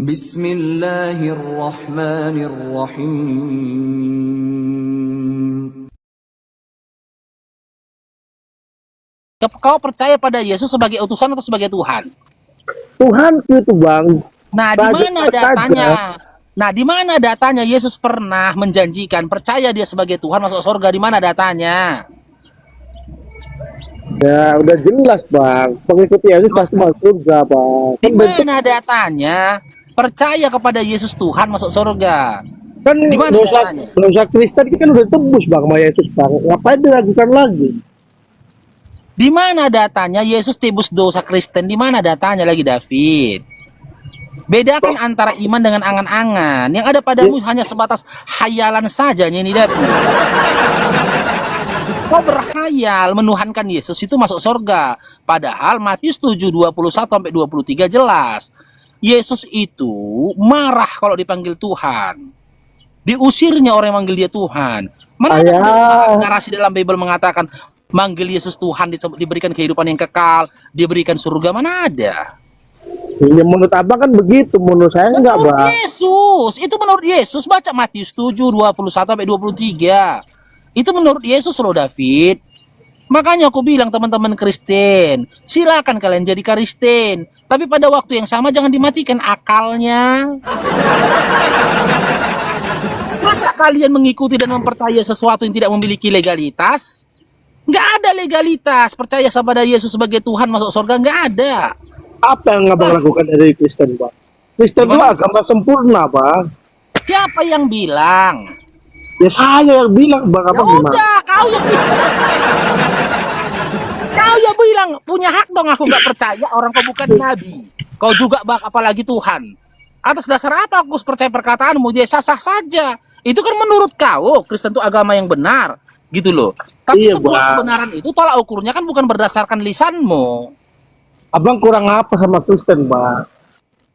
Bismillahirrahmanirrahim. Kau percaya pada Yesus sebagai utusan atau sebagai Tuhan? Tuhan itu bang. Nah, di mana datanya? Nah, di mana datanya Yesus pernah menjanjikan percaya dia sebagai Tuhan masuk surga? Di mana datanya? Ya udah jelas bang. Pengikut Yesus pasti masuk surga bang. Di mana datanya percaya kepada Yesus Tuhan masuk surga? Kan Di mana datanya? dosa Kristen kan udah tembus bang sama Yesus bang. Ngapain diragukan lagi? Di mana datanya Yesus tebus dosa Kristen? Di mana datanya lagi, David? Bedakan antara iman dengan angan-angan. Yang ada padamu hanya sebatas hayalan saja ini, David. Kau berhayal menuhankan Yesus itu masuk surga. Padahal Matius 7:21-23 jelas. Yesus itu marah kalau dipanggil Tuhan. Diusirnya orang yang manggil dia Tuhan. Mana ada narasi dalam Bible mengatakan manggil Yesus Tuhan diberikan kehidupan yang kekal, diberikan surga, mana ada? Ya menurut abang kan begitu, menurut saya enggak bang. Menurut Yesus, itu menurut Yesus. Baca Matius 7:21-23. Itu menurut Yesus loh, David. Makanya aku bilang teman-teman Kristen, silakan kalian jadi Kristen, tapi pada waktu yang sama jangan dimatikan akalnya. Masa kalian mengikuti dan mempercayai sesuatu yang tidak memiliki legalitas? Nggak ada legalitas. Percaya kepada Yesus sebagai Tuhan masuk surga, nggak ada. Apa yang abang lakukan dari Kristen bang? Kristen itu agama sempurna bang. Siapa yang bilang? Ya saya yang bilang bang. Apa gimana? Udah, kau yang bilang. Kau yang bilang punya hak dong. Aku nggak percaya orang kau bukan nabi. Kau juga bang, apalagi Tuhan. Atas dasar apa aku percaya perkataanmu? Dia sah-sah saja. Itu kan menurut kau Kristen itu agama yang benar, gitu loh. Tapi iya, sebuah kebenaran itu tolak ukurnya kan bukan berdasarkan lisanmu. Abang kurang apa sama Kristen bang?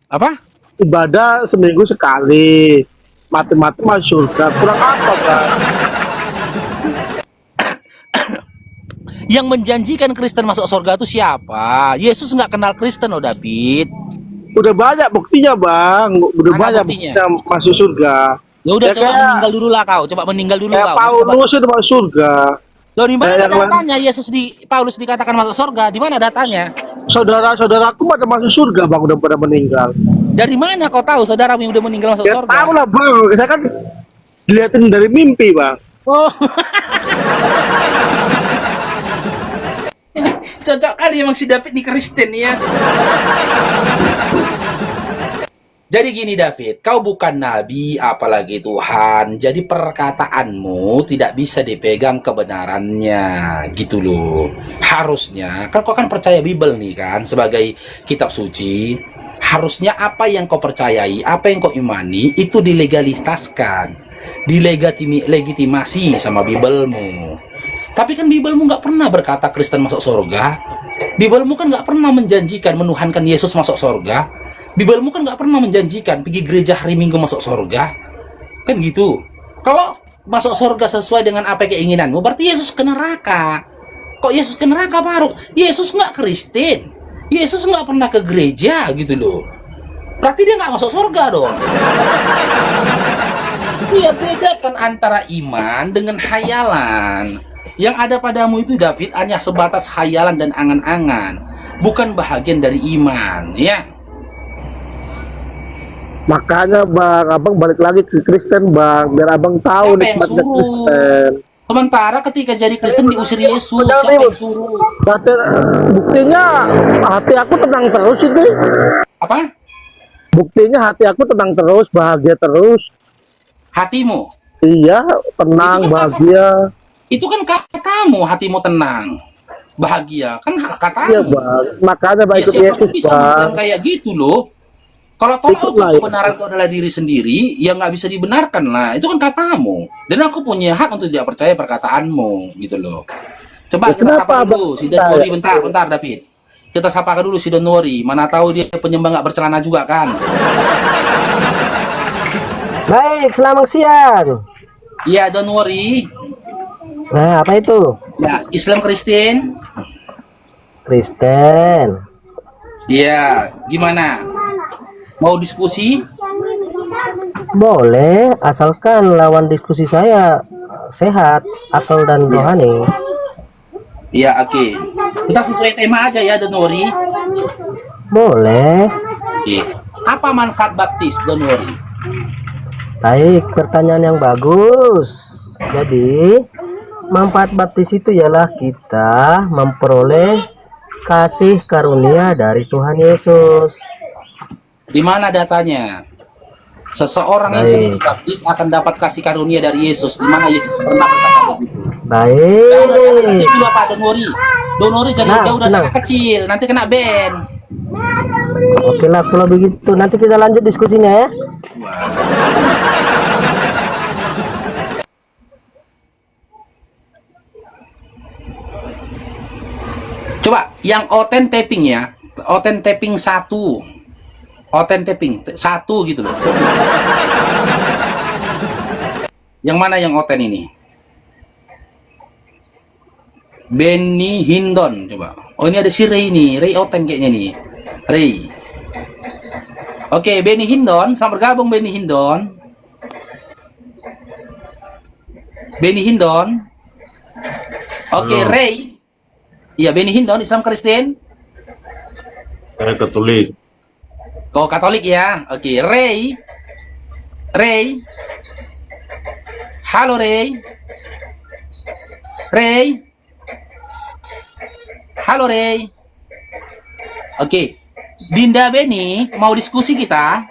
Apa? Ibadah seminggu sekali, mati-mati masuk surga. Kurang apa bang? Yang menjanjikan Kristen masuk surga itu siapa? Yesus nggak kenal Kristen loh, David. Udah banyak buktinya bang. Udah Mana banyak buktinya masuk surga. Ya udah, Ya coba kayak- meninggal dulu lah kau. Coba meninggal dulu kau. Paulus itu masuk surga. Loh, di mana Kayak datanya Paulus dikatakan masuk surga? Di mana datanya? Saudara-saudaraku pada masuk surga bang, udah pada meninggal. Dari mana kau tahu saudaramu yang udah meninggal masuk Ya surga? tahu lah bang, saya kan dilihatin dari mimpi bang. Oh. Cocok kali emang si David di Kristen ya. Jadi gini David, kau bukan nabi apalagi Tuhan. Jadi perkataanmu tidak bisa dipegang kebenarannya, gitu loh. Harusnya, kan kau kan percaya Bible nih kan sebagai kitab suci. Harusnya apa yang kau percayai, apa yang kau imani itu dilegalitaskan, dilegitimasi sama Biblemu. Tapi kan Biblemu nggak pernah berkata Kristen masuk surga. Biblemu kan nggak pernah menjanjikan menuhankan Yesus masuk surga. Biblemu kan nggak pernah menjanjikan pergi gereja hari Minggu masuk surga. Kan gitu. Kalau masuk surga sesuai dengan apa keinginanmu, berarti Yesus ke neraka. Kok Yesus ke neraka baru? Yesus nggak Kristen. Yesus nggak pernah ke gereja gitu loh. Berarti dia nggak masuk surga dong. Iya, bedakan antara iman dengan hayalan. Yang ada padamu itu David hanya sebatas hayalan dan angan-angan, bukan bahagian dari iman, ya. Makanya bang, abang balik lagi ke Kristen bang, biar abang tahu Siapa yang nikmatnya suruh? Kristen. Sementara ketika jadi Kristen diusir Yesus, siapa yang suruh? Berarti buktinya hati aku tenang terus itu. Apa? Buktinya hati aku tenang terus, bahagia terus. Hatimu. Iya, tenang, bahagia. Itu kan katamu, hatimu tenang, bahagia, kan katamu. Iya bang, makanya bang ikut siapa Yesus bisa bang. bilang kayak gitu loh. Kalau tolak ukur Ikutlah, ya. kebenaran itu adalah diri sendiri, ya nggak bisa dibenarkan lah. Itu kan katamu. Dan aku punya hak untuk tidak percaya perkataanmu, gitu loh. Coba Ya, kita sapa kenapa, dulu Bang? si Donori, bentar David. Kita sapa dulu si Donori. Mana tahu dia penyembah nggak bercelana juga kan? Baik, selamat siang. Iya, Donori. Nah, apa itu? Ya, Islam Kristen. Kristen. Iya, gimana? Mau diskusi? Boleh, asalkan lawan diskusi saya sehat, akal dan rohani. Iya, oke. Kita sesuai tema aja ya, Donori. Boleh. Oke. Apa manfaat baptis, Donori? Baik, pertanyaan yang bagus. Jadi, manfaat baptis itu ialah kita memperoleh kasih karunia dari Tuhan Yesus. Di mana datanya? Seseorang yang Baik. sudah dibaptis akan dapat kasih karunia dari Yesus. Di mana Yesus pernah berkata begitu? Baik. Jauh dari anak kecil dulu Pak Donori. Donori jadi Nah, jauh dari tenang. anak kecil. Nanti kena ban. Oke lah, kalau begitu nanti kita lanjut diskusinya ya. Coba yang oten tapping ya. Oten tapping 1. Oten tapping 1 gitu loh. Yang mana yang oten ini? Benny Hindon coba. Oh, ini ada si Ray nih. Ray oten kayaknya nih. Ray. Oke, Benny Hindon, selamat bergabung Benny Hindon. Benny Hindon. Oke, Halo. Ray. Iya, Benny Hindon, Islam Kristen. Saya Katolik. Kau Katolik ya? Oke, Ray. Ray. Halo Ray. Ray. Halo Ray. Oke. Dinda Benny, mau diskusi kita?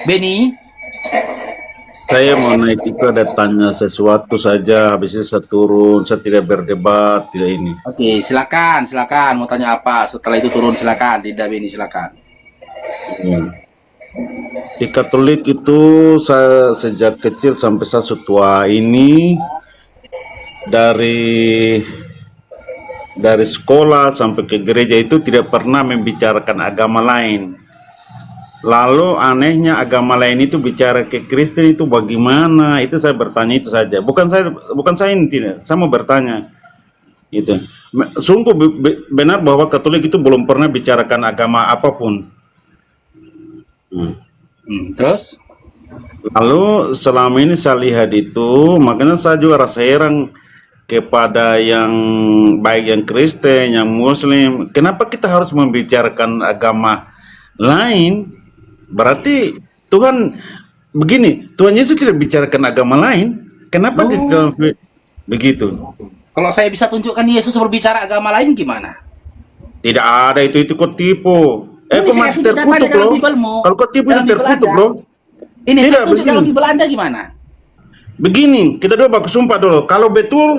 Benny? Saya mau naik itu ada tanya sesuatu saja, habis itu saya turun, saya tidak berdebat, tidak ini. Oke, silakan, silakan. Mau tanya apa? Setelah itu turun silakan. Dinda Benny silakan. Di Katolik itu saya sejak kecil sampai saya tua ini dari sekolah sampai ke gereja itu tidak pernah membicarakan agama lain. Lalu anehnya agama lain itu bicara ke Kristen itu bagaimana? Itu saya bertanya itu saja. Bukan saya ini tidak. Saya mau bertanya. Gitu. Sungguh benar bahwa Katolik itu belum pernah bicarakan agama apapun. Terus? Lalu selama ini saya lihat itu, makanya saya juga rasa heran kepada yang baik yang Kristen, yang Muslim. Kenapa kita harus membicarakan agama lain? Berarti Tuhan begini, Tuhan Yesus tidak bicarakan agama lain. Kenapa di dalam begitu? Kalau saya bisa tunjukkan Yesus berbicara agama lain gimana? Tidak ada itu kok tipu. Ini Kok saya masih tunjuk datanya terkutuk dalam loh. Biblemu. Kalau kok tipu itu Dalam Bible terkutuk Anda. loh. Ini Tidak, saya tunjuk begini. dalam Bible Anda gimana? Begini, kita dulu baku sumpah dulu. Kalau betul,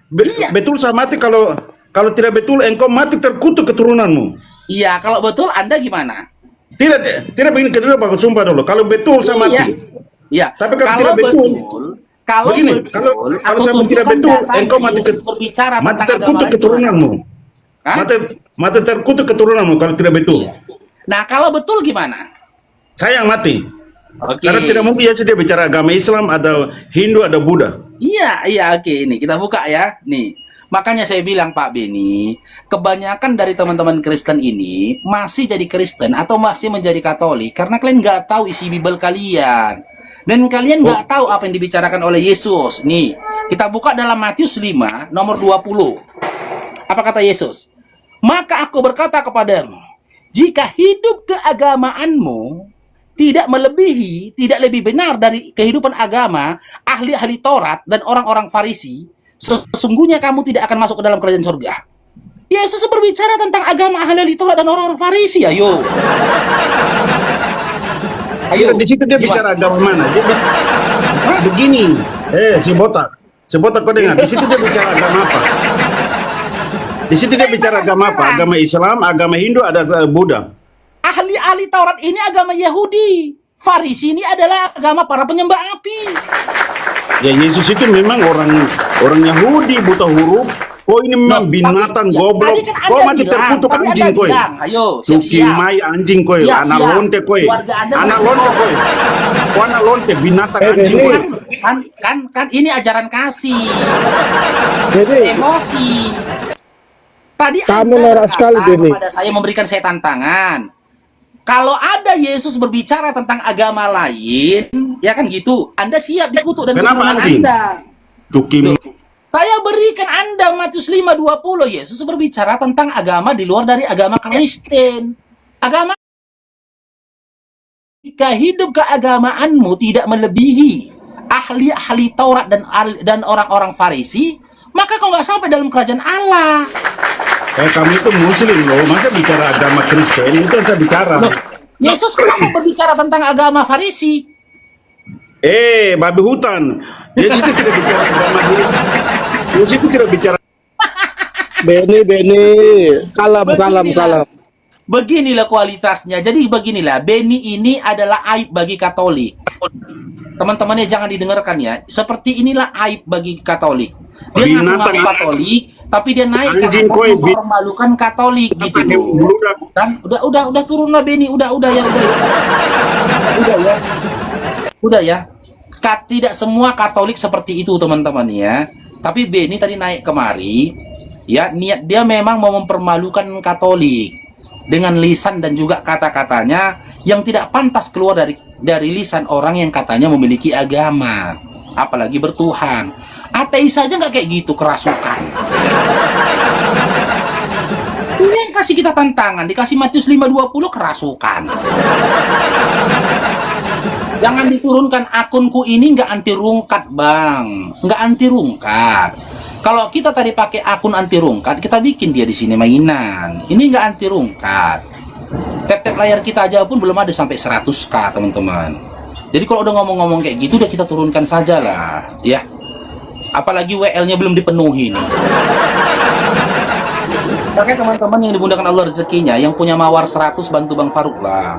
Iya. betul saya mati. Kalau tidak betul, engkau mati terkutuk keturunanmu. Iya, kalau betul Anda gimana? Tidak begini, kita dulu baku sumpah dulu. Kalau betul saya mati. Iya. Tapi kalau tidak betul, kalau begini, betul, kalau aku saya tidak tunjukkan betul, datanya engkau mati Yesus berbicara mati tentang terkutuk agama lain keturunanmu. gimana? Hah? Mati terkutuk keturunanmu kalau tidak betul. Iya. Nah, kalau betul gimana? Saya yang mati. Oke. Karena tidak mungkin Yesus dia bicara agama Islam, ada Hindu, ada Buddha. Iya, oke. Ini kita buka ya. Nih. Makanya saya bilang Pak Beni, kebanyakan dari teman-teman Kristen ini masih jadi Kristen atau masih menjadi Katolik karena kalian nggak tahu isi Bible kalian. Dan kalian nggak tahu apa yang dibicarakan oleh Yesus. Nih, kita buka dalam Matius 5, nomor 20. Apa kata Yesus? Maka aku berkata kepadamu, jika hidup keagamaanmu tidak melebihi, tidak lebih benar dari kehidupan agama ahli-ahli Taurat dan orang-orang Farisi, sesungguhnya kamu tidak akan masuk ke dalam kerajaan surga. Yesus berbicara tentang agama ahli-ahli Taurat dan orang-orang Farisi. Ayo. Di situ dia bicara agama mana? Begini. Si botak kau dengar. Di situ dia bicara agama apa? Di situ dia bicara agama apa? Agama Islam, agama Hindu, ada Buddha. Ahli-ahli Taurat ini agama Yahudi. Farisi ini adalah agama para penyembah api. Ya Yesus itu memang orang Yahudi buta huruf. Oh ini memang binatang goblok. Tadi kan Kau Anda mati bilang, terkutuk tadi anjing Anda koi. bilang, ayo Suki siap-siap. mai anjing koi. Siap, Anak siap. lonte koi. Keluarga Anda Anak nggak lonte mau. koi. Kau anak lonte binatang anjing koi. Kan ini ajaran kasih. Jadi Emosi. Tadi Kamu Anda norak sekali, berkata Denny. kepada saya, memberikan saya tantangan. Kalau ada Yesus berbicara tentang agama lain, ya kan gitu, Anda siap dikutuk dan Kenapa, keturunan anjing? Anda. Tukim. Loh, saya berikan Anda Matius 5:20. Yesus berbicara tentang agama di luar dari agama Kristen. Agama, jika hidup keagamaanmu tidak melebihi ahli-ahli Taurat dan orang-orang Farisi, maka kau nggak sampai dalam kerajaan Allah. Kami itu muslim loh, masa bicara agama Kristen itu yang saya bicara. Loh, Yesus kenapa berbicara tentang agama Farisi? Babi hutan. Yesus itu tidak bicara agama diri. Yesus itu tidak bicara. Beni, kalem. Beginilah kualitasnya. Jadi beginilah, Beni ini adalah aib bagi Katolik. Teman-temannya jangan didengarkan ya. Seperti inilah aib bagi Katolik. Dia ngaku-ngaku Katolik, tapi dia naik ke atas mempermalukan Katolik gitu loh. Dan udah turunlah Beni, udah ya. Udah ya. Tidak semua Katolik seperti itu teman-teman ya. Tapi Beni tadi naik kemari, ya niat dia memang mau mempermalukan Katolik dengan lisan dan juga kata-katanya yang tidak pantas keluar dari lisan orang yang katanya memiliki agama, apalagi bertuhan. Ateis saja nggak kayak gitu, kerasukan. Ini yang kasih kita tantangan, dikasih Matius 5:20, kerasukan. Jangan diturunkan akunku ini, nggak anti rungkat bang, nggak anti rungkat. Kalau kita tadi pakai akun anti rungkat, kita bikin dia di sini mainan. Ini nggak anti rungkat. Tap-tap layar kita aja pun belum ada sampai 100k teman-teman. Jadi kalau udah ngomong-ngomong kayak gitu, udah kita turunkan saja lah, ya. Apalagi WL-nya belum dipenuhi nih. Pakai teman-teman yang dimudahkan Allah rezekinya, yang punya mawar 100 bantu Bang Faruk lah,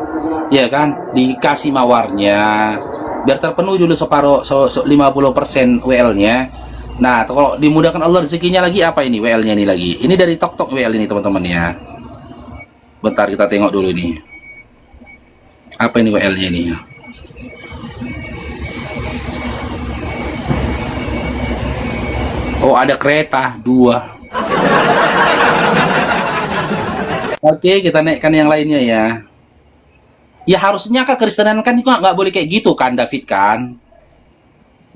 ya kan? Dikasih mawarnya, biar terpenuhi dulu separuh 50% WL-nya. Nah, kalau dimudahkan Allah rezekinya lagi, apa ini WL-nya ini lagi? Ini dari Tok WL ini teman-teman ya. Bentar kita tengok dulu ini. Apa ini WL-nya ini? Oh, ada kereta 2. Oke, kita naikkan yang lainnya ya. Ya harusnya kekristenan kan itu nggak boleh kayak gitu kan, David kan?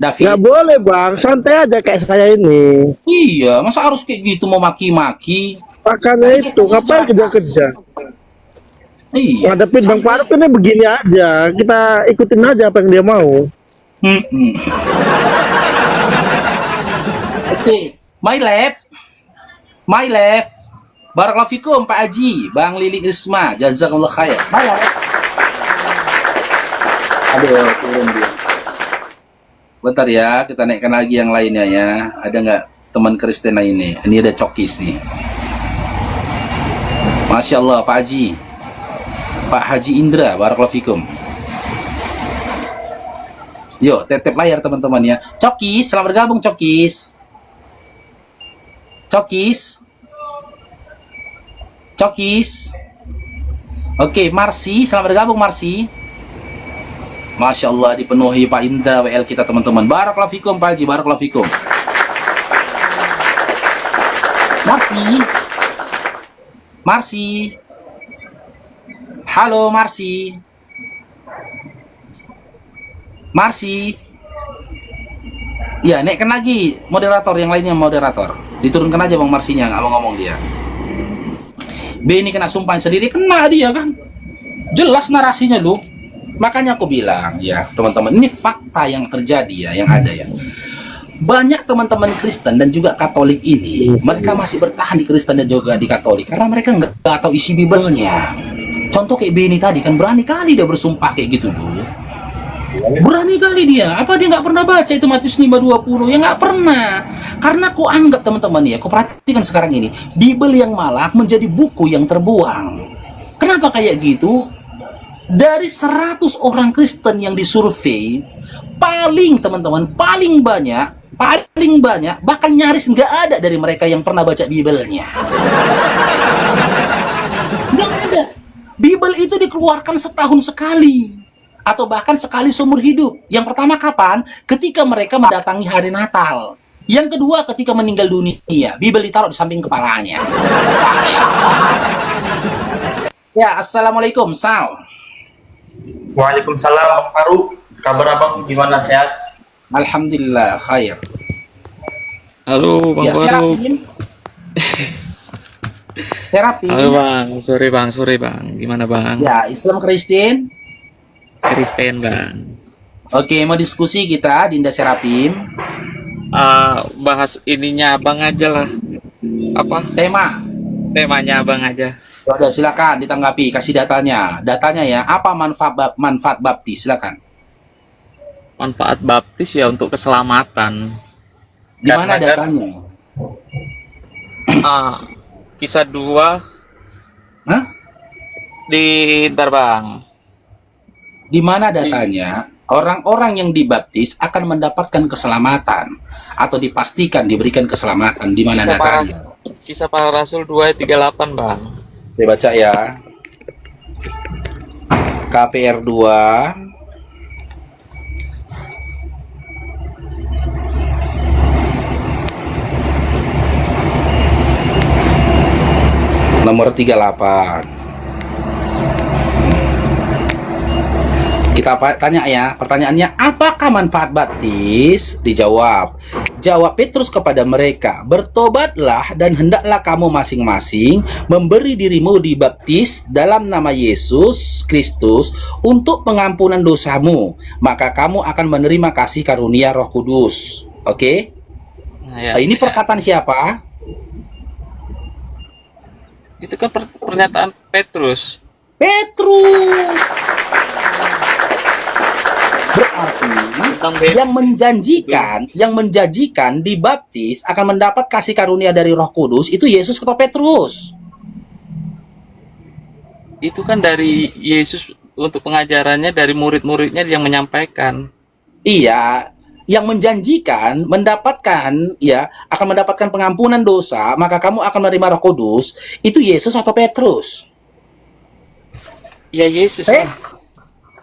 David. Nggak boleh bang, santai aja kayak saya ini. Iya, masa harus kayak gitu mau maki-maki? Makanya itu, ngapain kerja-kerja? Iya. Ngadepin Bang Faruk ini begini aja, kita ikutin aja apa yang dia mau. Oke, my left. Barakallahu fikum Pak Haji, Bang Lilik Risma, jazakallah khair. My left. Aduh, turun dia. Bentar ya, kita naikkan lagi yang lainnya ya. Ada nggak teman Kristen ini? Ini ada Cokis nih. Masya Allah Pak Haji, Pak Haji Indra, barakallahu fikum. Yuk, tap layar teman-teman ya. Cokis, selamat bergabung Cokis. Cokis. Oke, Marsi, selamat bergabung Marsi. Masya Allah, dipenuhi Pak Indra WL kita teman-teman. Barakallahu fikum Pak Haji, barakallahu fikum. Marsi. Halo Marsi. Ya, naikkan lagi moderator yang lainnya, moderator. Diturunkan aja Bang Marsinya, nggak mau ngomong dia. B ini kena sumpahan sendiri, kena dia kan. Jelas narasinya lu. Makanya aku bilang ya teman-teman, ini fakta yang terjadi ya, yang ada ya. Banyak teman-teman Kristen dan juga Katolik ini, mereka masih bertahan di Kristen dan juga di Katolik karena mereka nggak tahu isi Bibelnya. Contoh kayak B ini tadi kan berani kali dia bersumpah kayak gitu dulu. Berani kali dia. Apa dia nggak pernah baca itu Matius 5:20? Ya nggak pernah. Karena aku anggap teman-teman ya, aku perhatikan sekarang ini, Bible yang malah menjadi buku yang terbuang. Kenapa kayak gitu? Dari 100 orang Kristen yang disurvei, paling banyak, bahkan nyaris nggak ada dari mereka yang pernah baca Bible-nya. Nggak ada. Bible itu dikeluarkan setahun sekali. Atau bahkan sekali seumur hidup. Yang pertama kapan? Ketika mereka mendatangi hari Natal. Yang kedua, ketika meninggal dunia, Bible ditaruh di samping kepalanya. Ya, assalamualaikum, Sal. Waalaikumsalam, Bang Faru. Kabar abang gimana, sehat? Alhamdulillah, khair. Halo Bang Ya, Faru. Serapin. Halo Bang, sore Bang. Gimana Bang? Ya, Islam Kristen. Kristen Bang. Oke, mau diskusi kita, Dinda Serapim. Bahas ininya Abang aja lah. Apa? Temanya Abang aja. Udah, silakan ditanggapi, kasih datanya. Datanya ya, apa manfaat baptis? Silakan. Manfaat baptis ya untuk keselamatan. Di mana Karena datanya? Kisah 2 Hah? ntar Bang. Di mana datanya? Orang-orang yang dibaptis akan mendapatkan keselamatan atau dipastikan diberikan keselamatan. Di mana datanya? Kisah Para Rasul 2 ayat 38 Bang. Saya baca ya. KPR 2 nomor 38. Kita tanya ya, pertanyaannya, apakah manfaat baptis? Dijawab. Jawab Petrus kepada mereka, bertobatlah dan hendaklah kamu masing-masing memberi dirimu dibaptis dalam nama Yesus Kristus untuk pengampunan dosamu, maka kamu akan menerima kasih karunia Roh Kudus. Oke? Ini perkataan siapa? Itu kan pernyataan Petrus. Petrus. Berarti yang menjanjikan dibaptis akan mendapat kasih karunia dari Roh Kudus itu Yesus atau Petrus? Itu kan dari Yesus untuk pengajarannya, dari murid-muridnya yang menyampaikan. Iya, yang menjanjikan mendapatkan akan mendapatkan pengampunan dosa, maka kamu akan menerima Roh Kudus, itu Yesus atau Petrus? Ya Yesus.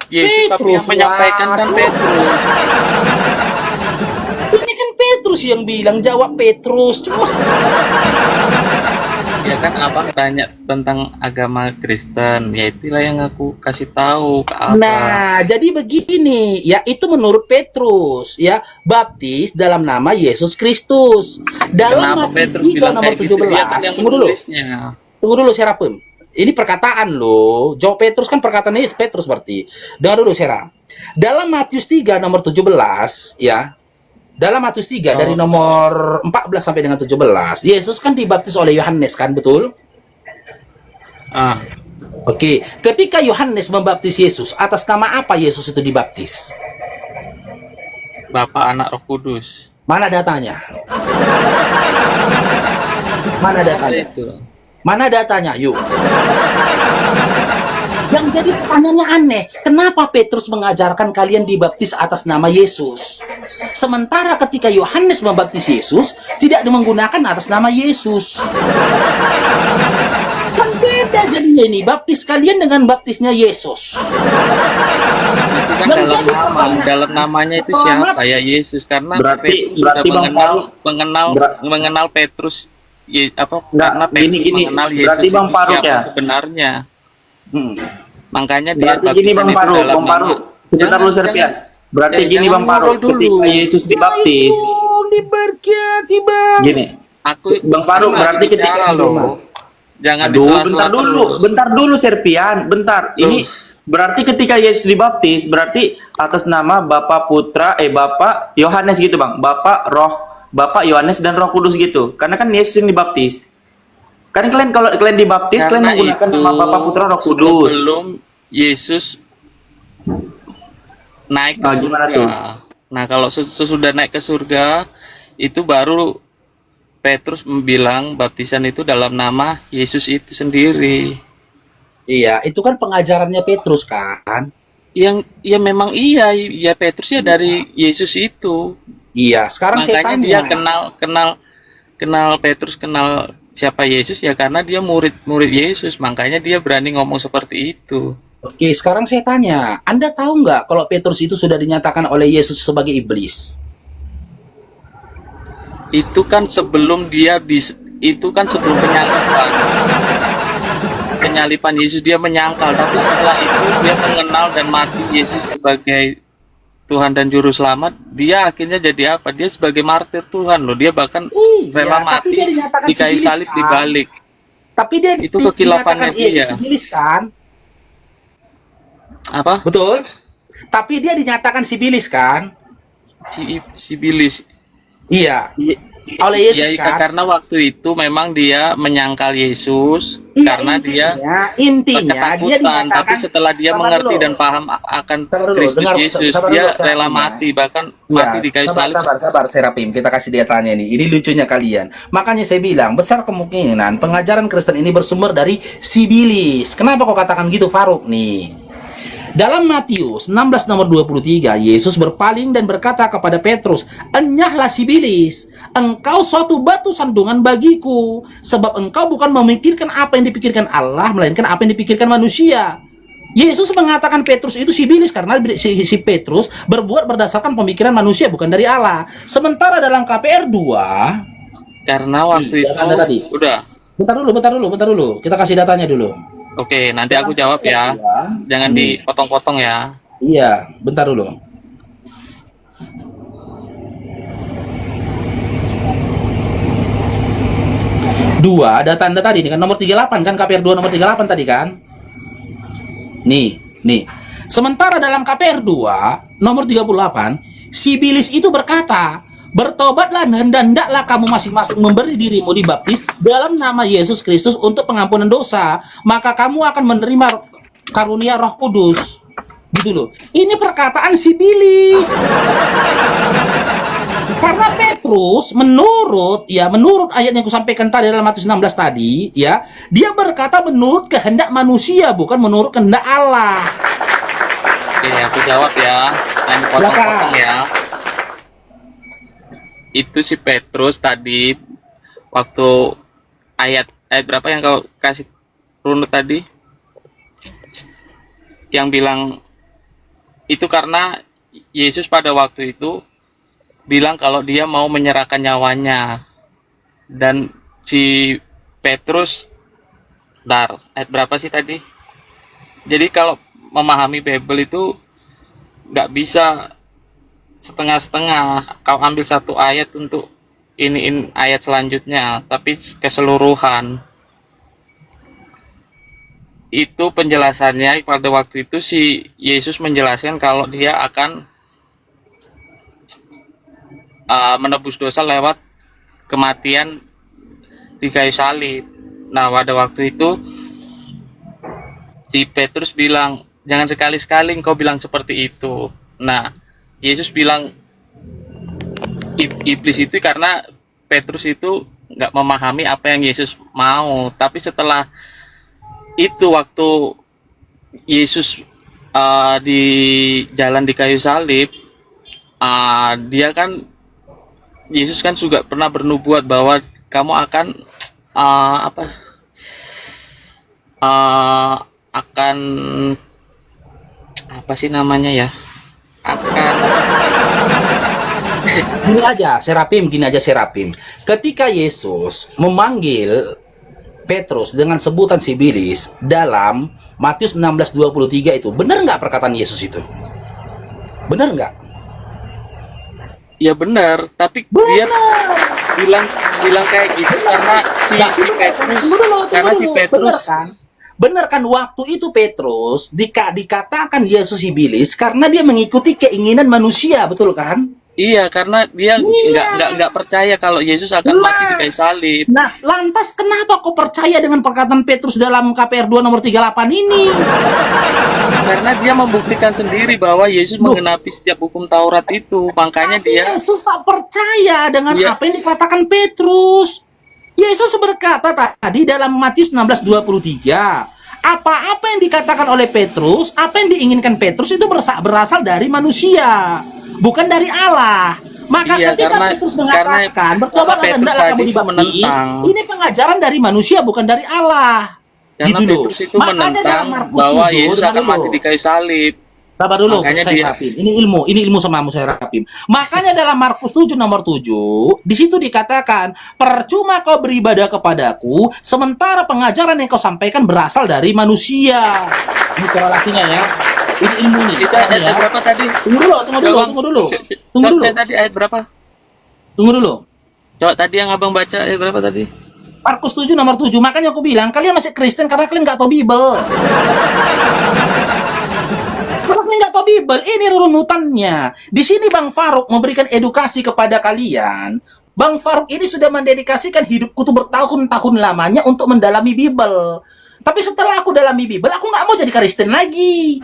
Yesus, tapi yang menyampaikan kan Petrus. Ini kan Petrus yang bilang, jawab Petrus. Cuma Ya kan abang tanya tentang agama Kristen, ya itulah yang aku kasih tahu ke abang. Nah, jadi begini, ya itu menurut Petrus, ya, baptis dalam nama Yesus Kristus. Dalam Kenapa Matius Petrus 3 bilang nomor kayak gitu? Dia kan 17. yang Tunggu dulu. menulisnya. Tunggu dulu, Serapim. Ini perkataan loh. Jawab Petrus kan perkataan ini Petrus berarti. Dengar dulu, Sera. Dalam Matius 3 nomor 17, ya. Dalam Matius 3 dari nomor 14 sampai dengan 17, Yesus kan dibaptis oleh Yohanes kan, betul? Oke, ketika Yohanes membaptis Yesus, atas nama apa Yesus itu dibaptis? Bapa, Anak, Roh Kudus. Mana datanya? Mana datanya? Itu. Mana datanya? Yuk. Yang jadi pertanyaannya aneh, kenapa Petrus mengajarkan kalian dibaptis atas nama Yesus? Sementara ketika Yohanes membaptis Yesus, tidak menggunakan atas nama Yesus. Kan beda jadinya ini, baptis kalian dengan baptisnya Yesus. Itu kan dalam namanya itu siapa? Ya Yesus, karena Petrus sudah mengenal Petrus. Karena Petrus mengenal Yesus berarti Bang itu Faru siapa ya? sebenarnya. Makanya dia Berarti gini Bang Faru, sebentar lu Serpian. Berarti gini Bang Faru, ketika Yesus dibaptis, diberkati Bang. gini, Bang Faru berarti ketika jangan bentar dulu Serpian, bentar. Ini berarti ketika Yesus dibaptis, berarti atas nama Bapa Putra, Bapa Yohanes gitu Bang, Bapak Yohanes dan Roh Kudus gitu. Karena kan Yesus yang dibaptis. Kan kalian kalau kalian dibaptis karena kalian menggunakan nama Bapa Putra Roh Kudus. Sebelum Yesus naik ke gimana surga. tuh? Nah, kalau sesudah naik ke surga itu baru Petrus bilang baptisan itu dalam nama Yesus itu sendiri. Iya, itu kan pengajarannya Petrus kan? Yang ya memang iya, ya Petrus ya dari Yesus itu. Iya, sekarang saya Makanya tanya. dia kenal Petrus, kenal siapa Yesus ya karena dia murid Yesus, makanya dia berani ngomong seperti itu. Oke, sekarang saya tanya, Anda tahu nggak kalau Petrus itu sudah dinyatakan oleh Yesus sebagai iblis? itu kan sebelum dia itu kan sebelum penyalipan Yesus, dia menyangkal, tapi setelah itu dia mengenal dan mati Yesus sebagai Tuhan dan Juru Selamat. Dia akhirnya jadi apa? Dia sebagai martir Tuhan loh. Dia bahkan rela tapi mati dia dinyatakan di kayu sibilis, salib kan? dibalik. Tapi dia Itu kekilafannya dinyatakan Yesus dia. sibilis kan? Apa? Betul? Tapi dia dinyatakan sibilis kan? Sibilis. Iya. Oleh Yesus Ya, kan? karena waktu itu memang dia menyangkal Yesus Iya, karena dia intinya dia ketakutan, dinyatakan. tapi setelah dia Sabar mengerti dulu. dan paham akan Sabar dulu, Kristus dengar, Yesus, sabar dia dulu, rela Serapim, mati, bahkan Ya, mati di kayu salib. sabar, Serapim. Kita kasih dia tanya nih. Ini lucunya kalian. Makanya saya bilang, besar kemungkinan pengajaran Kristen ini bersumber dari sibilis. Kenapa kau katakan gitu, Faruk nih? Dalam Matius 16 nomor 23, Yesus berpaling dan berkata kepada Petrus, "Enyahlah sibilis, engkau suatu batu sandungan bagiku, sebab engkau bukan memikirkan apa yang dipikirkan Allah, melainkan apa yang dipikirkan manusia." Yesus mengatakan Petrus itu sibilis karena si Petrus berbuat berdasarkan pemikiran manusia, bukan dari Allah. Sementara dalam KPR 2, Karena waktu itu Anda tadi. udah. bentar dulu. Kita kasih datanya dulu. Oke, nanti aku jawab ya. Jangan dipotong-potong ya. Iya, bentar dulu. Dua, ada tanda tadi nih kan nomor 38 kan, KPR 2 nomor 38 tadi kan. Nih. Sementara dalam KPR 2 nomor 38, sibilis itu berkata, "Bertobatlah dan hendaklah kamu masing-masing memberi dirimu dibaptis dalam nama Yesus Kristus untuk pengampunan dosa, maka kamu akan menerima karunia Roh Kudus." Gitu loh. Ini perkataan sibilis. Karena Petrus menurut ayat yang kusampaikan tadi dalam Matius 16 tadi, ya, dia berkata menurut kehendak manusia, bukan menurut kehendak Allah. Oke, aku jawab ya. Jangan dipotong-potong ya. Itu si Petrus tadi waktu ayat berapa yang kau kasih runut tadi, yang bilang itu karena Yesus pada waktu itu bilang kalau dia mau menyerahkan nyawanya, dan si Petrus ayat berapa sih tadi? Jadi kalau memahami Bible itu nggak bisa setengah-setengah, kau ambil satu ayat untuk iniin ayat selanjutnya, tapi keseluruhan. Itu penjelasannya pada waktu itu si Yesus menjelaskan kalau dia akan menebus dosa lewat kematian di kayu salib. Nah, pada waktu itu si Petrus bilang, "Jangan sekali-sekali engkau bilang seperti itu." Nah, Yesus bilang iblis itu karena Petrus itu nggak memahami apa yang Yesus mau. Tapi setelah itu waktu Yesus di jalan di kayu salib, Yesus kan juga pernah bernubuat bahwa kamu akan akan apa sih namanya ya? Gini aja Serapim. Ketika Yesus memanggil Petrus dengan sebutan sibilis dalam Matius 16:23 itu, benar nggak perkataan Yesus itu? Benar nggak? Ya benar, tapi dia bilang kayak gitu karena si Petrus Benar kan waktu itu Petrus dikatakan Yesus sibilis karena dia mengikuti keinginan manusia, betul kan? Iya, karena dia nggak percaya kalau Yesus akan mati di kayu salib. Nah, lantas kenapa kau percaya dengan perkataan Petrus dalam KPR 2 nomor 38 ini? Karena dia membuktikan sendiri bahwa Yesus menggenapi setiap hukum Taurat itu. Makanya dia Yesus tak percaya dengan Iya. apa yang dikatakan Petrus. Yesus berkata tadi dalam Matius 16:23, apa-apa yang dikatakan oleh Petrus, apa yang diinginkan Petrus itu berasal dari manusia, bukan dari Allah. Maka Iya, ketika karena- Petrus mengatakan bertobatlah dan Petrus hendaklah kamu tadi itu dibaptis, menentang. ini pengajaran dari manusia, bukan dari Allah. karena Gitu loh. Petrus itu Makanya dalam menentang Markus bahwa 7, Yesus dengar akan dulu. mati di kayu salib. Sabar dulu, Makanya saya dia rapim. Ini ilmu samamu saya rapim. Makanya dalam Markus 7 nomor 7, di situ dikatakan, percuma kau beribadah kepadaku, sementara pengajaran yang kau sampaikan berasal dari manusia. Ini korelasinya ya. Ini ilmu nih. itu ayat Ya. berapa tadi? Tunggu dulu. Tunggu dulu. Tadi ayat berapa? Tunggu dulu. Coba tadi yang abang baca ayat berapa tadi? Markus 7 nomor 7. Makanya aku bilang, kalian masih Kristen karena kalian nggak tahu Bible. Karena kalian nggak tahu Bible, ini runutannya. Di sini Bang Faruk memberikan edukasi kepada kalian. Bang Faruk ini sudah mendedikasikan hidupku tuh bertahun-tahun lamanya untuk mendalami Bible. Tapi setelah aku dalami Bible, aku nggak mau jadi Kristen lagi.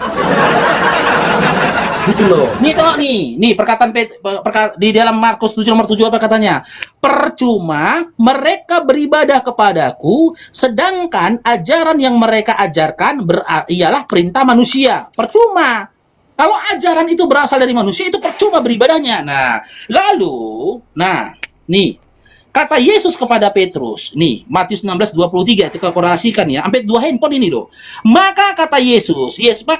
Gitu loh. Nih tengok nih perkataan di dalam Markus 7 nomor 7 apa katanya? Percuma mereka beribadah kepadaku, sedangkan ajaran yang mereka ajarkan ialah perintah manusia. Percuma. Kalau ajaran itu berasal dari manusia, itu percuma beribadahnya. Nih, kata Yesus kepada Petrus, nih Matius 16:23, kita korelasikan ya, sampai 2 handphone ini loh. Maka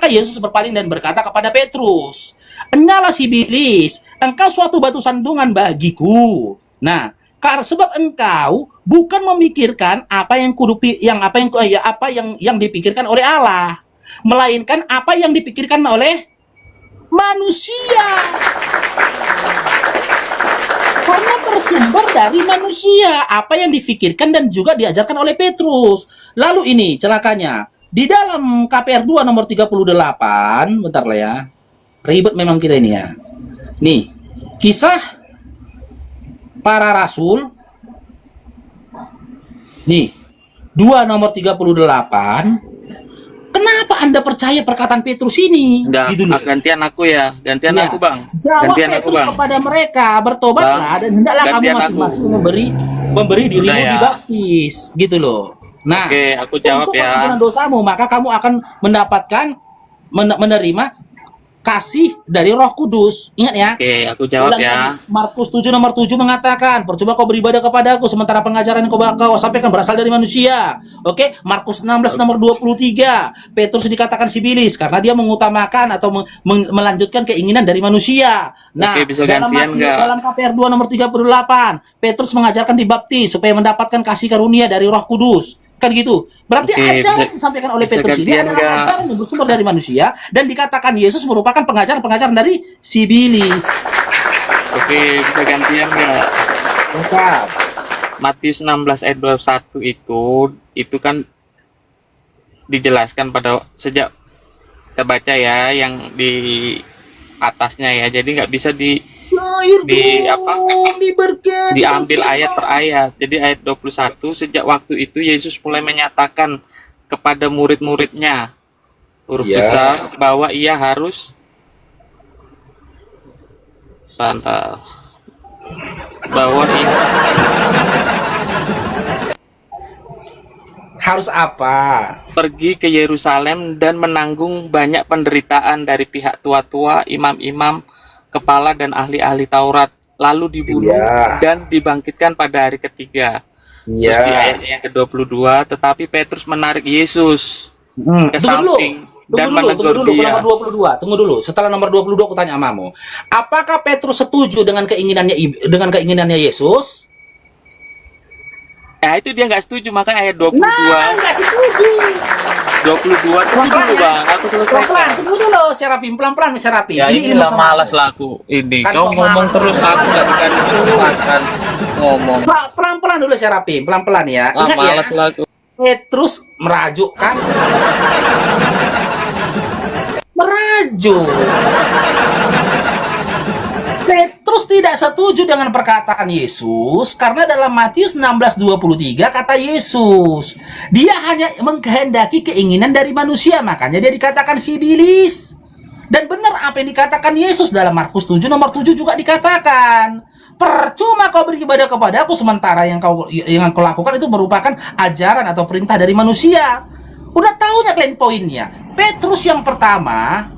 Yesus berpaling dan berkata kepada Petrus, "Enyalah si iblis, engkau suatu batu sandungan bagiku." Nah, sebab engkau bukan memikirkan apa yang dipikirkan oleh Allah, melainkan apa yang dipikirkan oleh manusia. Karena tersumber dari manusia, apa yang difikirkan dan juga diajarkan oleh Petrus. Lalu ini celakanya, di dalam KPR 2 nomor 38, bentar lah ya, ribet memang kita ini ya. Nih, kisah para rasul, nih, 2 nomor 38, kenapa Anda percaya perkataan Petrus ini? Udah, Gitu loh. gantian aku ya. Gantian Ya. aku, Bang. Jawab Gantian aku, Petrus Bang. kepada mereka, bertobatlah Bang, dan hendaklah kamu gantian masing-masing memberi dirimu Udah ya. dibaptis, gitu loh. Nah, Oke, aku jawab untuk ya. pengampunan dosamu, maka kamu akan mendapatkan menerima kasih dari Roh Kudus. Ingat ya. Oke, aku jawab Ulang ya. lagi. Markus 7 nomor 7 mengatakan, percuma kau beribadah kepadaku sementara pengajaran yang kau sampaikan berasal dari manusia. Oke, Markus 16 nomor 23. Petrus dikatakan sibilis karena dia mengutamakan atau melanjutkan keinginan dari manusia. Nah, Oke, bisa gantian nggak? dalam KPR 2 nomor 38, Petrus mengajarkan dibaptis supaya mendapatkan kasih karunia dari Roh Kudus. Kan gitu. Berarti Oke, ajaran yang bisa- disampaikan oleh bisa Petrus ini gantian adalah nggak? ajaran yang bersumber dari manusia dan dikatakan Yesus merupakan pengajaran-pengajaran dari sibilis. Oke, bisa gantian nggak? Lengkap. Matius 16 ayat 21 itu kan dijelaskan pada sejak kita baca ya yang di atasnya ya. Jadi nggak bisa diambil ayat per ayat. Jadi ayat 21, sejak waktu itu Yesus mulai menyatakan kepada murid-muridnya huruf Ya. besar bahwa ia harus bahwa ia Harus apa? pergi ke Yerusalem dan menanggung banyak penderitaan dari pihak tua-tua, imam-imam, kepala dan ahli-ahli Taurat, lalu dibunuh Iya. dan dibangkitkan pada hari ketiga. Terus di ayat yang ke-22, tetapi Petrus menarik Yesus ke samping dan menegur dia. Nomor 22. Tunggu dulu. Setelah nomor 22 aku tanya amamu. Apakah Petrus setuju dengan keinginannya Yesus? Itu dia nggak setuju, maka ayat 22. Enggak setuju. 22 tunggu dulu bang, aku Pelan-pelan, selesaikan. tunggu dulu, Serapim, pelan-pelan, Serapim. Ya Ini inilah ilmu sama malas aku. lah aku ini. Kan Kau kok ngomong malas? terus, aku nggak dikasih kesempatan ngomong. Pak, pelan-pelan dulu Serapim, pelan-pelan ya. Ah, Ingat malas ya, lah aku. Petrus merajuk kan? Merajuk. Petrus tidak setuju dengan perkataan Yesus karena dalam Matius 16:23 kata Yesus, dia hanya mengkehendaki keinginan dari manusia, makanya dia dikatakan sibilis. Dan benar apa yang dikatakan Yesus dalam Markus 7 nomor 7 juga dikatakan, percuma kau beribadah kepada aku sementara yang kau lakukan itu merupakan ajaran atau perintah dari manusia. Udah tahunya kalian poinnya. Petrus yang pertama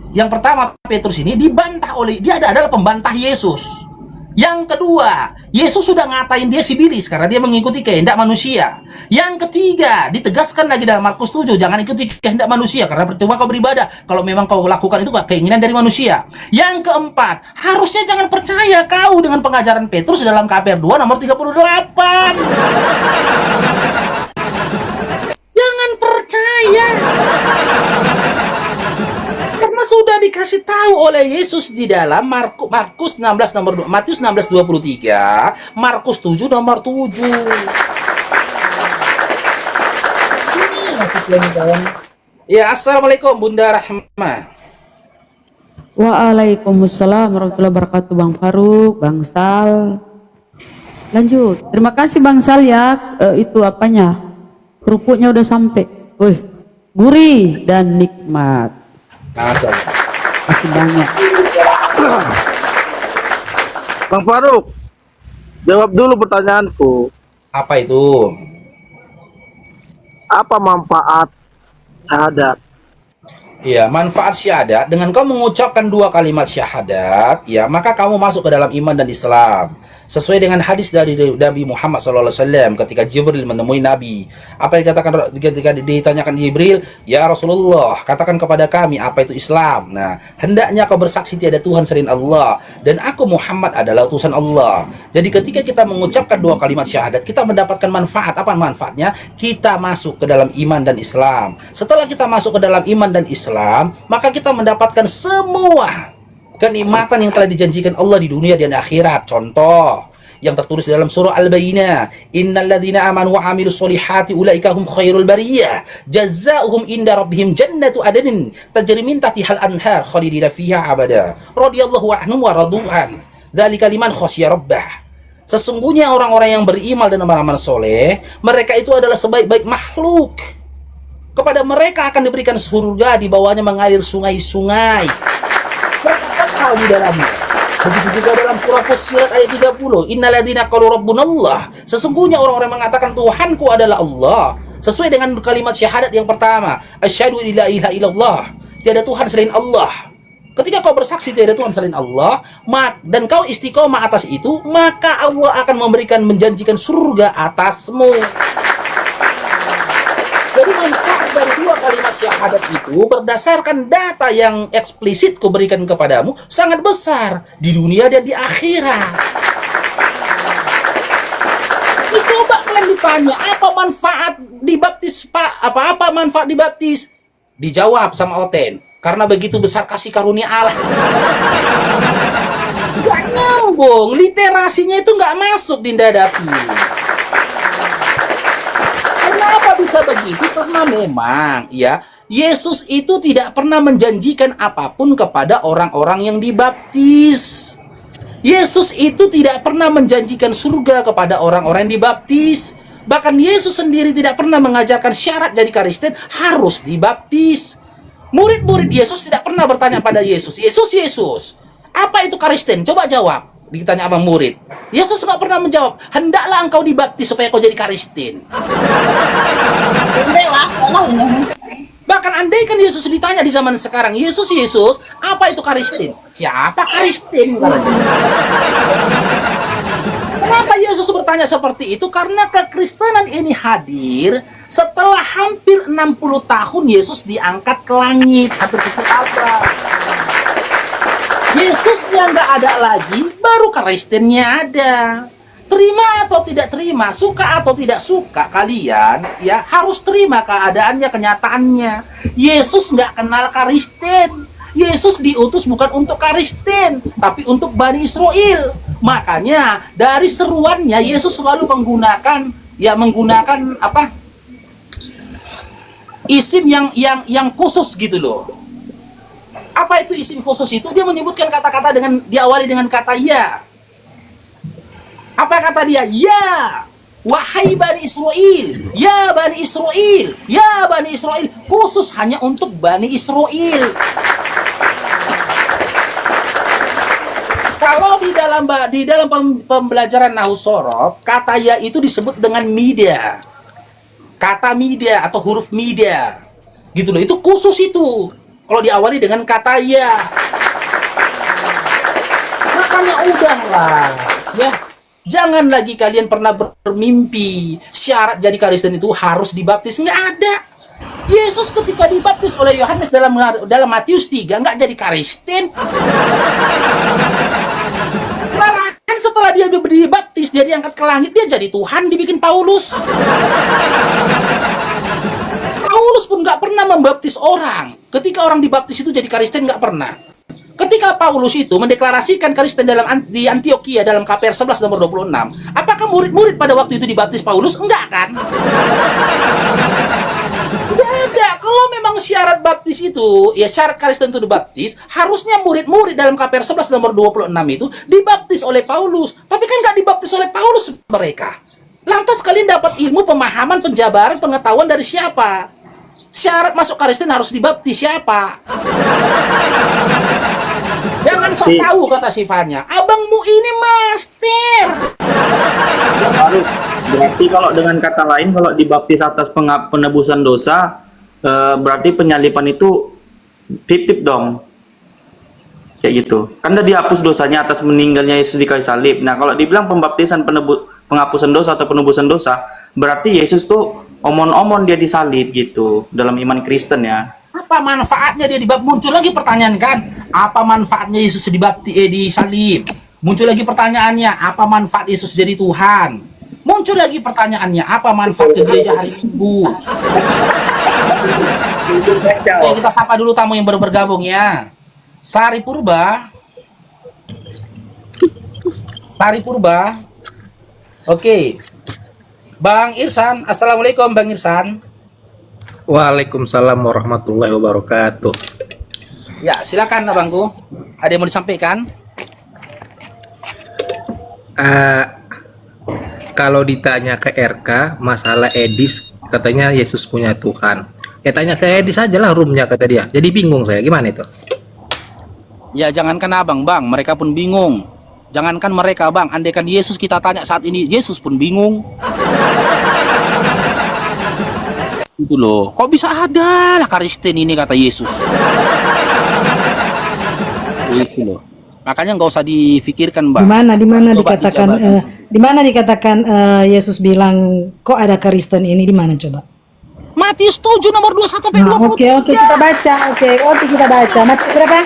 Petrus ini dibantah oleh dia adalah pembantah Yesus. Yang kedua, Yesus sudah ngatain dia sibilis karena dia mengikuti kehendak manusia. Yang ketiga, ditegaskan lagi dalam Markus 7, jangan ikuti kehendak manusia karena percuma kau beribadah kalau memang kau lakukan itu keinginan dari manusia. Yang keempat, harusnya jangan percaya kau dengan pengajaran Petrus dalam KPR 2 nomor 38. Jangan percaya. Karena sudah dikasih tahu oleh Yesus di dalam Markus 16 nomor 2, Matius 16:23, Markus 7 nomor 7. Ini maksudnya kawan. Ya, assalamualaikum Bunda Rahmah. Waalaikumsalam warahmatullahi wabarakatuh, Bang Faruk, Bang Sal. Lanjut. Terima kasih Bang Sal ya. Itu apanya? Kerupuknya udah sampai. Wih, gurih dan nikmat. Masih banyak. Bang Faruk, jawab dulu pertanyaanku. Apa itu? Apa manfaat syahadat? Ya, manfaat syahadat dengan kau mengucapkan 2 kalimat syahadat, ya, maka kamu masuk ke dalam iman dan Islam. Sesuai dengan hadis dari Nabi Muhammad SAW ketika Jibril menemui Nabi. Apa yang dikatakan ketika ditanyakan Jibril, "Ya Rasulullah, katakan kepada kami apa itu Islam?" Nah, hendaknya kau bersaksi tiada Tuhan selain Allah dan aku Muhammad adalah utusan Allah. Jadi ketika kita mengucapkan 2 kalimat syahadat, kita mendapatkan manfaat. Apa manfaatnya? Kita masuk ke dalam iman dan Islam. Setelah kita masuk ke dalam iman dan Islam, maka kita mendapatkan semua kenikmatan yang telah dijanjikan Allah di dunia dan akhirat. Contoh yang tertulis dalam surah Al-Bayyinah, "Innal ladzina amanu wa 'amilus solihati ulaika hum khairul bariyah, jazaohum inda rabbihim jannatu adnin tajri min tahtihal anhar khalidina fiha abada. Radhiyallahu anhum wa radu'an. Dzalika liman khasyya rabbah." Sesungguhnya orang-orang yang beriman dan beramal soleh, mereka itu adalah sebaik-baik makhluk. Kepada mereka akan diberikan surga, di bawahnya mengalir sungai-sungai. Kekal di dalamnya. Begitu juga dalam surah Fussilat ayat 30, "Innalladzina qalu rabbunallah." Sesungguhnya orang-orang yang mengatakan Tuhanku adalah Allah, sesuai dengan kalimat syahadat yang pertama, asyhadu alla ilaha illallah, tiada Tuhan selain Allah. Ketika kau bersaksi tiada Tuhan selain Allah, dan kau istiqomah atas itu, maka Allah akan menjanjikan surga atasmu. Jadi manfaat dari 2 kalimat syahadat itu berdasarkan data yang eksplisit kuberikan kepadamu sangat besar di dunia dan di akhirat. Coba kalian ditanya, apa manfaat dibaptis Pak? Apa manfaat dibaptis? Dijawab sama Oten, karena begitu besar kasih karunia Allah. Gak nyambung, literasinya itu gak masuk di dadapi. Kenapa bisa begitu? Karena memang ya Yesus itu tidak pernah menjanjikan apapun kepada orang-orang yang dibaptis. Yesus itu tidak pernah menjanjikan surga kepada orang-orang yang dibaptis. Bahkan Yesus sendiri tidak pernah mengajarkan syarat jadi Kristen harus dibaptis. Murid-murid Yesus tidak pernah bertanya pada Yesus, Yesus, apa itu Kristen? Coba jawab. Ditanya sama murid, Yesus nggak pernah menjawab, hendaklah engkau dibaptis supaya kau jadi Kristen. Bahkan andai kan Yesus ditanya di zaman sekarang, Yesus, apa itu Kristen? Siapa Kristen? Kenapa Yesus bertanya seperti itu? Karena kekristenan ini hadir setelah hampir 60 tahun Yesus diangkat ke langit, hampir 1 abad. Yesusnya nggak ada lagi, baru Kristennya ada. Terima atau tidak terima, suka atau tidak suka, kalian ya harus terima keadaannya, kenyataannya. Yesus nggak kenal Kristen. Yesus diutus bukan untuk Kristen, tapi untuk Bani Israel. Makanya dari seruannya Yesus selalu menggunakan apa? Isim yang khusus gitu loh. Apa itu isim khusus itu? Dia menyebutkan kata-kata dengan diawali dengan kata ya. Apa kata dia? Ya. Wahai Bani Israel. Ya Bani Israel. Ya Bani Israel. Khusus hanya untuk Bani Israel. Kalau di dalam pembelajaran Nahwu Shorof, kata ya itu disebut dengan mida. Kata mida atau huruf mida. Gitu loh. Itu khusus itu. Kalau diawali dengan kata ya. Maka Makanya udahlah, ya. Jangan lagi kalian pernah bermimpi syarat jadi Kristen itu harus dibaptis. Nggak ada. Yesus ketika dibaptis oleh Yohanes dalam Matius 3 nggak jadi Kristen. Malahan setelah dia dibaptis, dia diangkat ke langit, dia jadi Tuhan, dibikin Paulus. Paulus pun nggak pernah membaptis orang. Ketika orang dibaptis itu jadi Kristen, nggak pernah. Ketika Paulus itu mendeklarasikan Kristen di Antioquia dalam KPR 11 nomor 26, apakah murid-murid pada waktu itu dibaptis Paulus? Enggak kan? Enggak ada. Kalau memang syarat baptis itu, ya syarat Kristen itu dibaptis, harusnya murid-murid dalam KPR 11 nomor 26 itu dibaptis oleh Paulus. Tapi kan nggak dibaptis oleh Paulus mereka. Lantas kalian dapat ilmu, pemahaman, penjabaran, pengetahuan dari siapa? Syarat masuk Kristen harus dibaptis siapa? Jangan sok tahu kata Sifanya. Abangmu ini master. Baru berarti kalau dengan kata lain, kalau dibaptis atas penebusan dosa, berarti penyalipan itu tip-tip dong. Kayak gitu. Kan udah dihapus dosanya atas meninggalnya Yesus di kayu salib. Nah, kalau dibilang pembaptisan penghapusan dosa atau penebusan dosa, berarti Yesus tuh omon-omon dia disalib gitu dalam iman Kristen ya. Apa manfaatnya dia muncul lagi pertanyaan kan? Apa manfaatnya Yesus disalib? Muncul lagi pertanyaannya, apa manfaat Yesus jadi Tuhan? Muncul lagi pertanyaannya, apa manfaat ke gereja hari Minggu? Oke, kita sapa dulu tamu yang baru bergabung ya. Sari Purba. Oke. Bang Irsan, Assalamualaikum Bang Irsan. Waalaikumsalam warahmatullahi wabarakatuh. Ya, silakan abangku. Ada yang mau disampaikan? Kalau ditanya ke RK masalah Edis, katanya Yesus punya Tuhan. Ya tanya ke Edis aja lah roomnya kata dia. Jadi bingung saya, gimana itu? Ya jangankan abang, Bang, mereka pun bingung. Jangankan mereka, Bang, andaikan Yesus kita tanya saat ini, Yesus pun bingung. Itu loh, kok bisa ada lah Kristen ini kata Yesus. Itu loh. Makanya nggak usah difikirkan, Bang. Di mana dikatakan Yesus bilang kok ada Kristen ini, di mana coba? Matius 7 nomor 21 sampai 23. Oke, kita baca. Oke, kita baca. Matius berapa?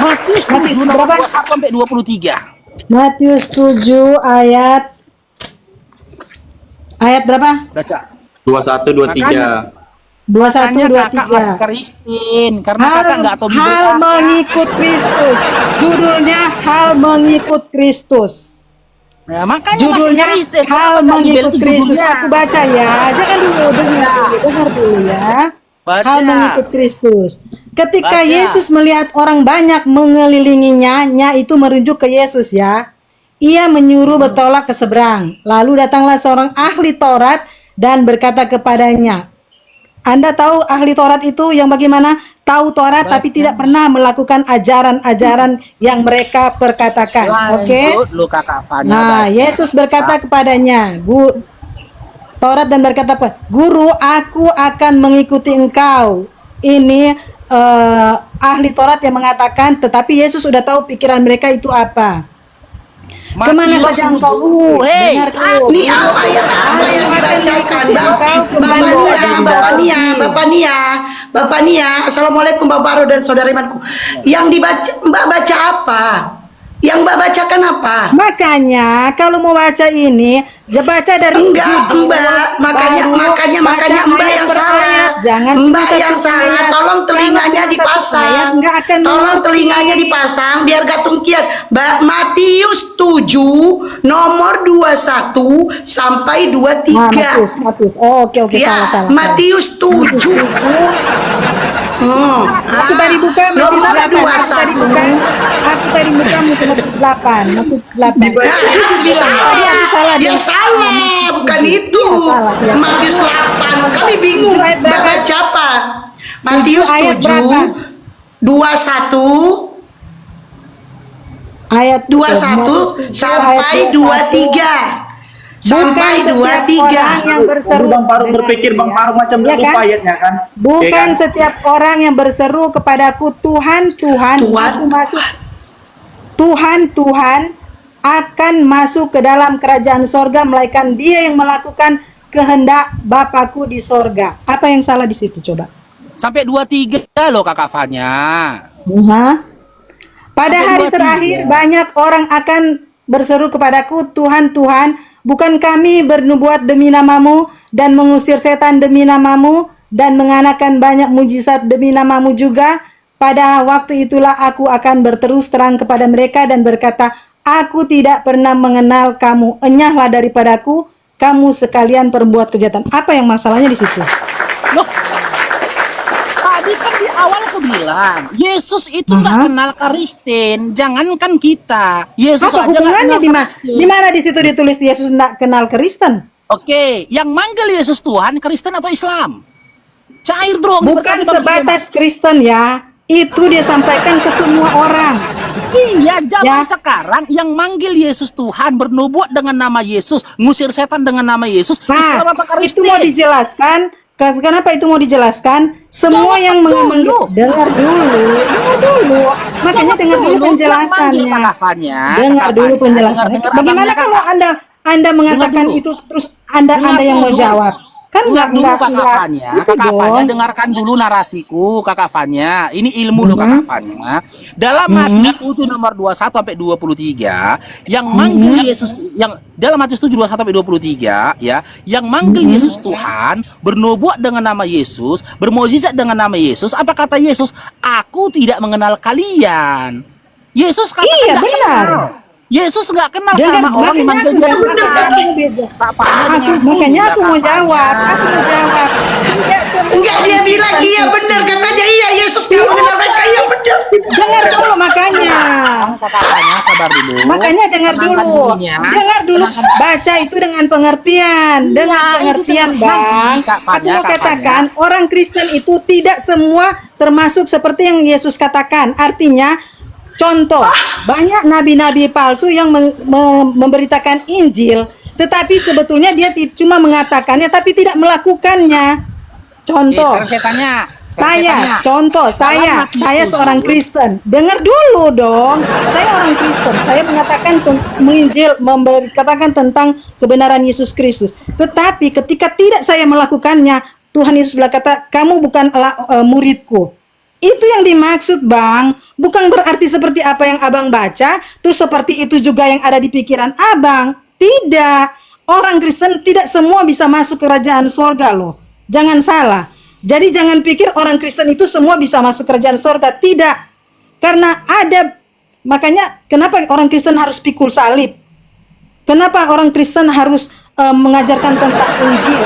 Matius 7 nomor 21 sampai 23. Matius 7 ayat berapa? Baca. 21, 23. 21, Kakak masih 23. Kristen karena kakak nggak tahu Hal mengikut Kristus. Judulnya Hal mengikut Kristus. Nah, makanya Judulnya masih Kristen. Hal Kenapa mengikut itu Kristus. judulnya? Aku baca ya. Jangan dulu dengar dulu ya. Baca. Hal mengikut Kristus. Ketika Baca. Yesus melihat orang banyak mengelilinginya, itu merujuk ke Yesus ya. Ia menyuruh bertolak ke seberang. Lalu datanglah seorang ahli Taurat dan berkata kepadanya, Anda tahu ahli Taurat itu yang bagaimana? Tahu Taurat tapi tidak pernah melakukan ajaran-ajaran yang mereka perkatakan. Oke? Lanjut, lu Kakak Fanya Nah, baca. Yesus berkata kepadanya, Taurat dan berkata apa? Guru, aku akan mengikuti engkau. Ini ahli Taurat yang mengatakan, tetapi Yesus sudah tahu pikiran mereka itu apa. Kemana Matius saja engkau? 7. Hei, Dengar dulu. Ini ayat apa yang dibacakan? Bapak Nia, Assalamualaikum Bapak Aro dan saudara imanku. Yang dibaca, Mbak baca apa? Yang Mbak bacakan apa? Makanya kalau mau baca ini, ya baca dari Enggak, judul, Mbak. Makanya baca Mbak ayat yang per salah. ayat. Jangan Mbak cuma yang satu salah. ayat. Tolong telinganya Jangan cuma satu dipasang. ayat, nggak akan Tolong mengerti. telinganya dipasang biar gak tungkian. Matius 7 nomor 21 sampai 23. Matius. Oh, oke, Ya, salah. Matius 7. Aku tadi buka nomor Matius 8. 21. Aku tadi buka Matius 8. Matius 8. Dia salah, bukan itu. salah, dia. Matius 8. Kami bingung. Itu ayat berapa? Mbak baca apa? Matius ayat 7 berapa? 21 Ayat 21 sampai 23. Sampai Bukan setiap 23. orang yang berseru. Bang Faru Dengar berpikir dulu Bang ya. Faru macam Iya lupa kan? ayatnya kan? Bukan Ya kan? setiap orang yang berseru kepadaku Tuhan, Tuhan, Tuhan. aku masuk. Tuhan akan masuk ke dalam kerajaan sorga, melainkan dia yang melakukan kehendak Bapakku di sorga. Apa yang salah di situ coba? Sampai 23 loh Kakak Fanya. Pada Sampai hari 23. terakhir banyak orang akan berseru kepadaku, Tuhan, Tuhan, bukan kami bernubuat demi namamu dan mengusir setan demi namamu dan mengadakan banyak mujizat demi namamu juga? Pada waktu itulah aku akan berterus terang kepada mereka dan berkata, aku tidak pernah mengenal kamu, enyahlah daripadaku, kamu sekalian perbuat kejahatan. Apa yang masalahnya di situ? Loh, tadi kan di awal aku bilang, Yesus itu nggak kenal Kristen, jangankan kita. Yesus Apa aja nggak hubungannya kenal Kristen. di mana di situ ditulis Yesus tidak kenal Kristen? Oke, yang manggil Yesus Tuhan, Kristen atau Islam? Cair dong. Bukan sebatas Kristen ya. Itu dia sampaikan ke semua orang. Iya, zaman sekarang yang manggil Yesus Tuhan, bernubuat dengan nama Yesus, ngusir setan dengan nama Yesus, Islam apa itu Kristen? mau dijelaskan. Kenapa itu mau dijelaskan? Semua yang dengar dulu. Makanya dengar dulu penjelasannya. Dengar dulu penjelasannya. Bagaimana kalau Anda mengatakan itu terus Anda yang mau jawab? Kan enggak Kakak Fanya, dengarkan dulu narasiku, Kakak Fanya. Ini ilmu loh Kakak Fanya. Dalam Matius 7 nomor 21 sampai 23, yang manggil Yesus, yang dalam Matius 7 21 sampai 23 ya, yang manggil Yesus Tuhan, bernubuat dengan nama Yesus, bermukjizat dengan nama Yesus, apa kata Yesus? Aku tidak mengenal kalian. Yesus katakan iya, tidak benar. kenal. Yesus nggak kenal sama orang yang manggil dia Tuhan. Makanya aku mau jawab. Enggak, dia bilang iya benar, katanya iya Yesus nggak mengenal mereka, iya benar. Dengar dulu makanya. Sabar dulu. Makanya dengar dulu. Dengar dulu. Baca itu dengan pengertian. Dengan pengertian, Bang. Aku mau katakan, orang Kristen itu tidak semua termasuk seperti yang Yesus katakan. Artinya, contoh, banyak nabi-nabi palsu yang memberitakan Injil, tetapi sebetulnya dia cuma mengatakannya tapi tidak melakukannya. Contoh, saya seorang Kristen. Dengar dulu dong. Saya orang Kristen. Saya mengatakan menginjil, katakan tentang kebenaran Yesus Kristus. Tetapi ketika tidak saya melakukannya, Tuhan Yesus berkata, kamu bukanlah muridku. Itu yang dimaksud, Bang. Bukan berarti seperti apa yang Abang baca, terus seperti itu juga yang ada di pikiran Abang. Tidak. Orang Kristen tidak semua bisa masuk kerajaan surga loh. Jangan salah. Jadi jangan pikir orang Kristen itu semua bisa masuk kerajaan surga. Tidak. Karena makanya kenapa orang Kristen harus pikul salib? Kenapa orang Kristen harus mengajarkan tentang Injil?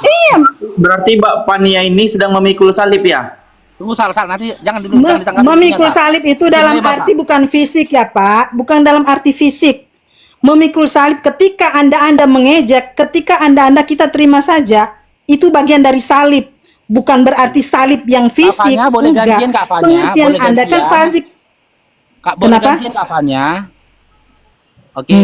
Iya. Berarti Mbak Pania ini sedang memikul salib ya? Tunggu nanti jangan dulu ditanggapi. Memikul salib itu dalam arti bukan fisik ya Pak, bukan dalam arti fisik. Memikul salib ketika Anda mengejek, ketika Anda kita terima saja, itu bagian dari salib. Bukan berarti salib yang fisik. Kak Fanya, boleh gantian Kak Fanya? Pengertian Boleh Anda kan fisik. Kak, boleh gantian Kak Fanya? Oke,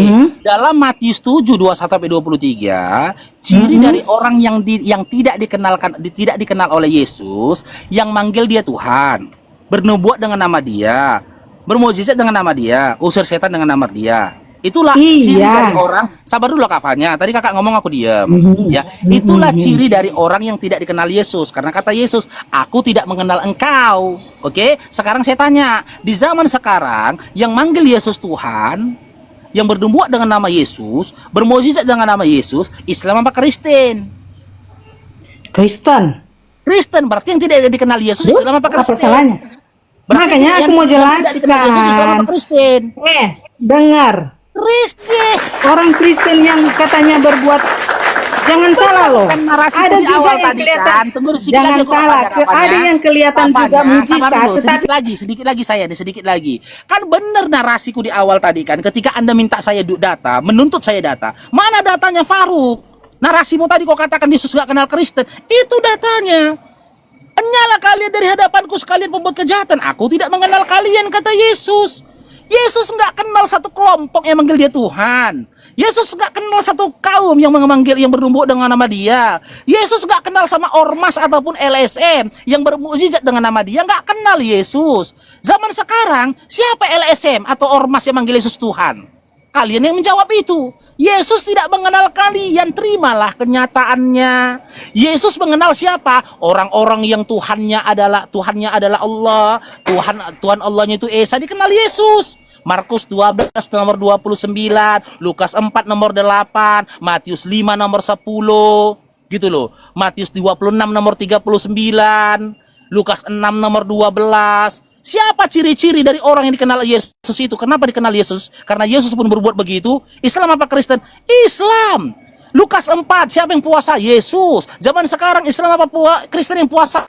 dalam Matius 7 21 sampai 23, ciri dari orang yang tidak dikenal oleh Yesus, yang manggil dia Tuhan, bernubuat dengan nama dia, bermukjizat dengan nama dia, usir setan dengan nama dia. Itulah ciri dari orang. Sabar dulu Kak Fanya, tadi Kakak ngomong aku diam. Ya, itulah ciri dari orang yang tidak dikenal Yesus, karena kata Yesus, aku tidak mengenal engkau. Oke, sekarang saya tanya, di zaman sekarang yang manggil Yesus Tuhan, yang bernubuat dengan nama Yesus, bermukjizat dengan nama Yesus, Islam apa Kristen? Kristen berarti yang tidak dikenal Yesus, Islam apa Kristen? Apa salahnya? Makanya aku mau jelaskan. Yesus, Islam apa Kristen? Dengar. Kristen. Orang Kristen yang katanya berbuat, jangan salah loh. Ada juga yang kelihatan. Jangan salah. Ada yang kelihatan juga mujizat. Tetapi sedikit lagi. Kan benar narasiku di awal tadi kan. Ketika Anda minta saya data, menuntut saya data. Mana datanya Faruk? Narasimu tadi kau katakan Yesus gak kenal Kristen. Itu datanya. Enyahlah kalian dari hadapanku sekalian pembuat kejahatan. Aku tidak mengenal kalian, kata Yesus. Yesus nggak kenal satu kelompok yang manggil dia Tuhan. Yesus nggak kenal satu kaum yang memanggil, yang bernumbuk dengan nama dia. Yesus nggak kenal sama ormas ataupun LSM yang bermukjizat dengan nama dia. Nggak kenal Yesus. Zaman sekarang, siapa LSM atau ormas yang manggil Yesus Tuhan? Kalian yang menjawab itu. Yesus tidak mengenal kalian, terimalah kenyataannya. Yesus mengenal siapa? Orang-orang yang Tuhannya adalah Allah. Tuhan Allahnya itu Esa, dikenal Yesus. Markus 12 nomor 29, Lukas 4 nomor 8, Matius 5 nomor 10, gitu loh. Matius 26 nomor 39, Lukas 6 nomor 12. Siapa ciri-ciri dari orang yang dikenal Yesus itu? Kenapa dikenal Yesus? Karena Yesus pun berbuat begitu. Islam apa Kristen? Islam. Lukas 4, siapa yang puasa? Yesus. Zaman sekarang Islam apa Kristen yang puasa?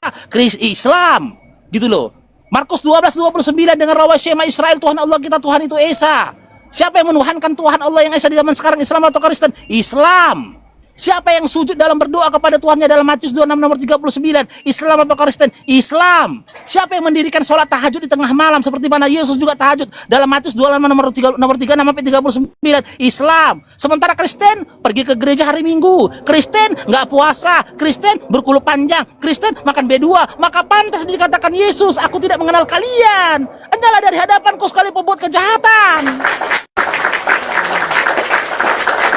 Islam. Gitu loh. Markus 12:29, dengan rawa Shema Israel, Tuhan Allah kita Tuhan itu Esa. Siapa yang menuhankan Tuhan Allah yang Esa di zaman sekarang? Islam atau Kristen? Islam. Siapa yang sujud dalam berdoa kepada Tuhannya dalam Matius 26 nomor 39? Islam apa Kristen? Islam. Siapa yang mendirikan sholat tahajud di tengah malam seperti mana Yesus juga tahajud dalam Matius 25 nomor 3 sampai 39? Islam. Sementara Kristen pergi ke gereja hari Minggu. Kristen nggak puasa. Kristen berkulit panjang. Kristen makan B2. Maka pantas dikatakan Yesus, aku tidak mengenal kalian. Enyalah dari hadapanku sekali pembuat kejahatan.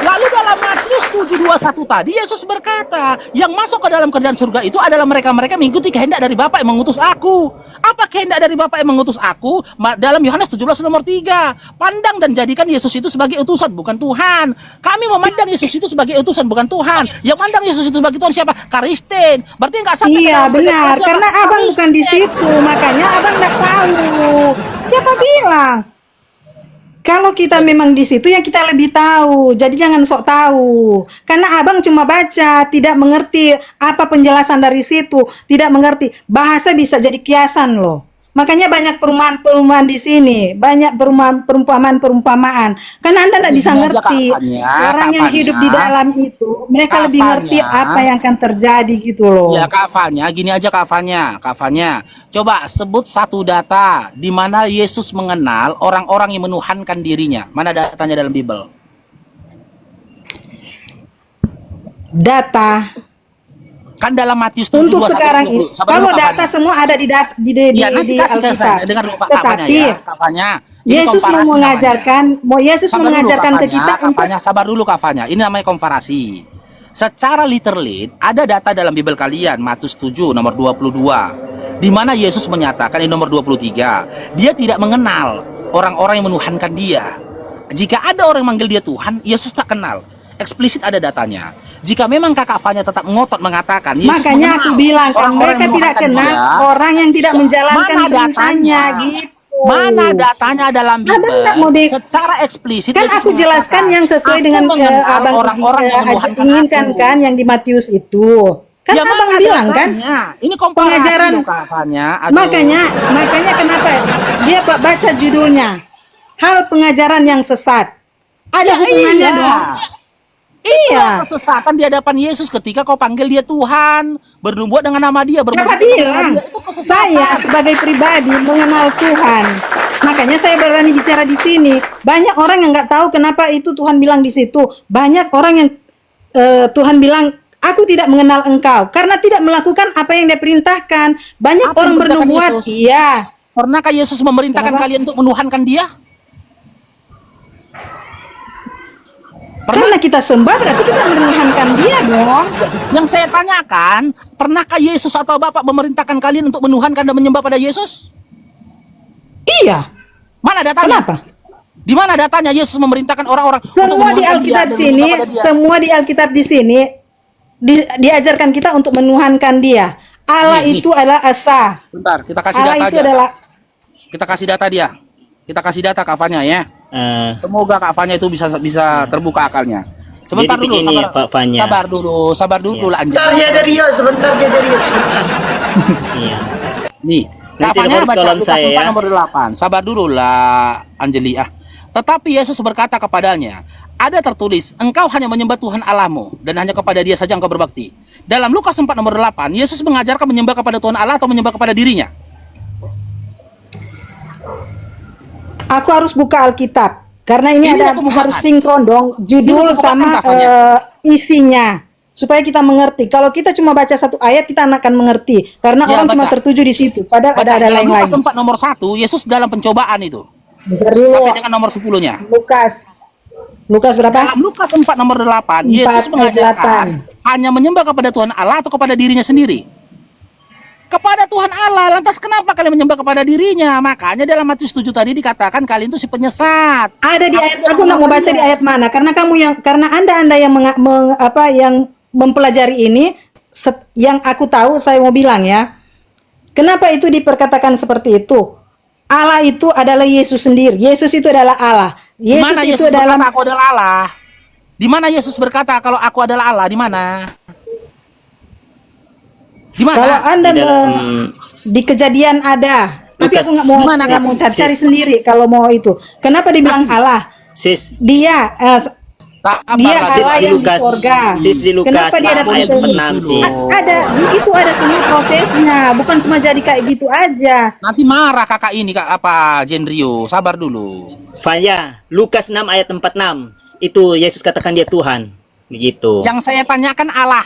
Lalu dalam Matius 7:21 tadi Yesus berkata, yang masuk ke dalam kerajaan surga itu adalah mereka-mereka mengikuti kehendak dari Bapa yang mengutus aku. Apa kehendak dari Bapa yang mengutus aku? Dalam Yohanes 17 nomor 3, pandang dan jadikan Yesus itu sebagai utusan, bukan Tuhan. Kami memandang Yesus itu sebagai utusan, bukan Tuhan. Yang mandang Yesus itu sebagai Tuhan siapa? Kristen. Berarti nggak sampai. Iya benar, karena abang bukan di situ, makanya abang nggak tahu. Siapa bilang? Kalau kita memang di situ ya kita lebih tahu. Jadi jangan sok tahu. Karena abang cuma baca, tidak mengerti apa penjelasan dari situ, tidak mengerti. Bahasa bisa jadi kiasan loh. Makanya banyak perumpamaan di sini, banyak perumpamaan. Karena Anda tidak bisa ngerti. Orang yang hidup di dalam itu, mereka lebih ngerti apa yang akan terjadi gitu loh. Ya Kafanya, gini aja Kafanya. Coba sebut satu data di mana Yesus mengenal orang-orang yang menuhankan dirinya. Mana datanya dalam Bible? Data. Kan dalam Matius 7, untuk sekarang ini, kalau data semua ada di Alkitab. Dengar dulu Tetapi Kafanya. Yesus mau mengajarkan, ke kita untuk sabar dulu Kafanya. Ini namanya komparasi. Secara literally ada data dalam Bible kalian, Matius 7 nomor 22, di mana Yesus menyatakan di nomor 23, dia tidak mengenal orang-orang yang menuhankan dia. Jika ada orang yang manggil dia Tuhan, Yesus tak kenal. Eksplisit ada datanya. Jika memang Kakak Fanya tetap ngotot mengatakan Yesus makanya aku bilang kan mereka tidak kenal orang yang tidak menjalankan perintahnya gitu. Mana datanya dalam Bible? Secara eksplisit kan aku jelaskan yang sesuai dengan abang orang-orang yang inginkan kan yang di Matius itu. Kan ya, abang bilang kan ini pengajaran makanya kenapa dia baca judulnya hal pengajaran yang sesat. Ada hubungannya dong. Iya, kesesatan di hadapan Yesus ketika kau panggil dia Tuhan, bernubuat dengan nama dia, siapa bilang? Saya sebagai pribadi mengenal Tuhan. Makanya saya berani bicara di sini. Banyak orang yang nggak tahu kenapa itu Tuhan bilang di situ. Banyak orang yang Tuhan bilang, aku tidak mengenal engkau karena tidak melakukan apa yang dia perintahkan. Banyak orang bernubuat. Iya. Pernahkah Yesus memerintahkan kalian untuk menuhankan dia? Karena kita sembah berarti kita menuhankan dia dong. Yang saya tanyakan, pernahkah Yesus atau Bapak memerintahkan kalian untuk menuhankan dan menyembah pada Yesus? Iya. Mana datanya? Kenapa? Di mana datanya Yesus memerintahkan orang-orang semua di Alkitab sini, semua di Alkitab di sini diajarkan kita untuk menuhankan dia. Allah itu adalah Esa. Bentar, kita kasih Allah data itu aja. adalah Kita kasih data dia. Kita kasih data Kafanya ya. Semoga Kak Fanya itu bisa terbuka akalnya. Sebentar dulu, sabar dulu lanjut. Sebentar jadi Rio, sebentar. Iya. Nih, Kak Fanya baca Lukas 4 nomor 8. Sabar dulu lah Anjeli ah. Tetapi Yesus berkata kepadanya, ada tertulis, engkau hanya menyembah Tuhan Allahmu dan hanya kepada dia saja engkau berbakti. Dalam Lukas 4 nomor 8, Yesus mengajarkan menyembah kepada Tuhan Allah atau menyembah kepada dirinya? Aku harus buka Alkitab karena ini Ini ada aku bukakan. harus sinkron dong judul Ini aku bukakan sama kafanya. isinya supaya kita mengerti. Kalau kita cuma baca satu ayat kita akan mengerti karena Ya, orang cuma baca. tertuju di situ. Padahal Baca ada dalam lain Lukas lain. 4 nomor 1, Yesus dalam pencobaan itu. Bentar dulu. Sampai dengan nomor 10-nya. Lukas berapa? Dalam Lukas 4 nomor 8, 4 Yesus ayat mengajarkan hanya menyembah kepada Tuhan Allah atau kepada dirinya sendiri. Kepada Tuhan Allah. Lantas kenapa kalian menyembah kepada dirinya? Makanya dalam Matius 7 tadi dikatakan kalian itu si penyesat. Ada di ayat, aku nggak mau baca di ayat mana karena karena anda yang yang mempelajari ini yang aku tahu saya mau bilang ya. Kenapa itu diperkatakan seperti itu? Allah itu adalah Yesus sendiri. Yesus itu adalah Allah. Di Yesus mana itu Yesus adalah berkata aku adalah Allah? Di mana Yesus berkata kalau aku adalah Allah? Di mana? Di mana? kalau anda Di dalam di kejadian ada. Tapi Lukas. aku nggak mau Di mana, nggak mau Sis? cari Sis. sendiri kalau mau itu. Kenapa dibilang Allah? Sis, Dia dia sis Allah di yang Lukas. di sorga. Sis di Lukas Kenapa dia datang ayat ke 46 sis. Ada, itu ada semua prosesnya, bukan cuma jadi kayak gitu aja. Nanti marah kakak ini kak apa Jendrio, sabar dulu. Fanya, Lukas 6 ayat 46. Itu Yesus katakan dia Tuhan. Begitu. Yang saya tanyakan Allah.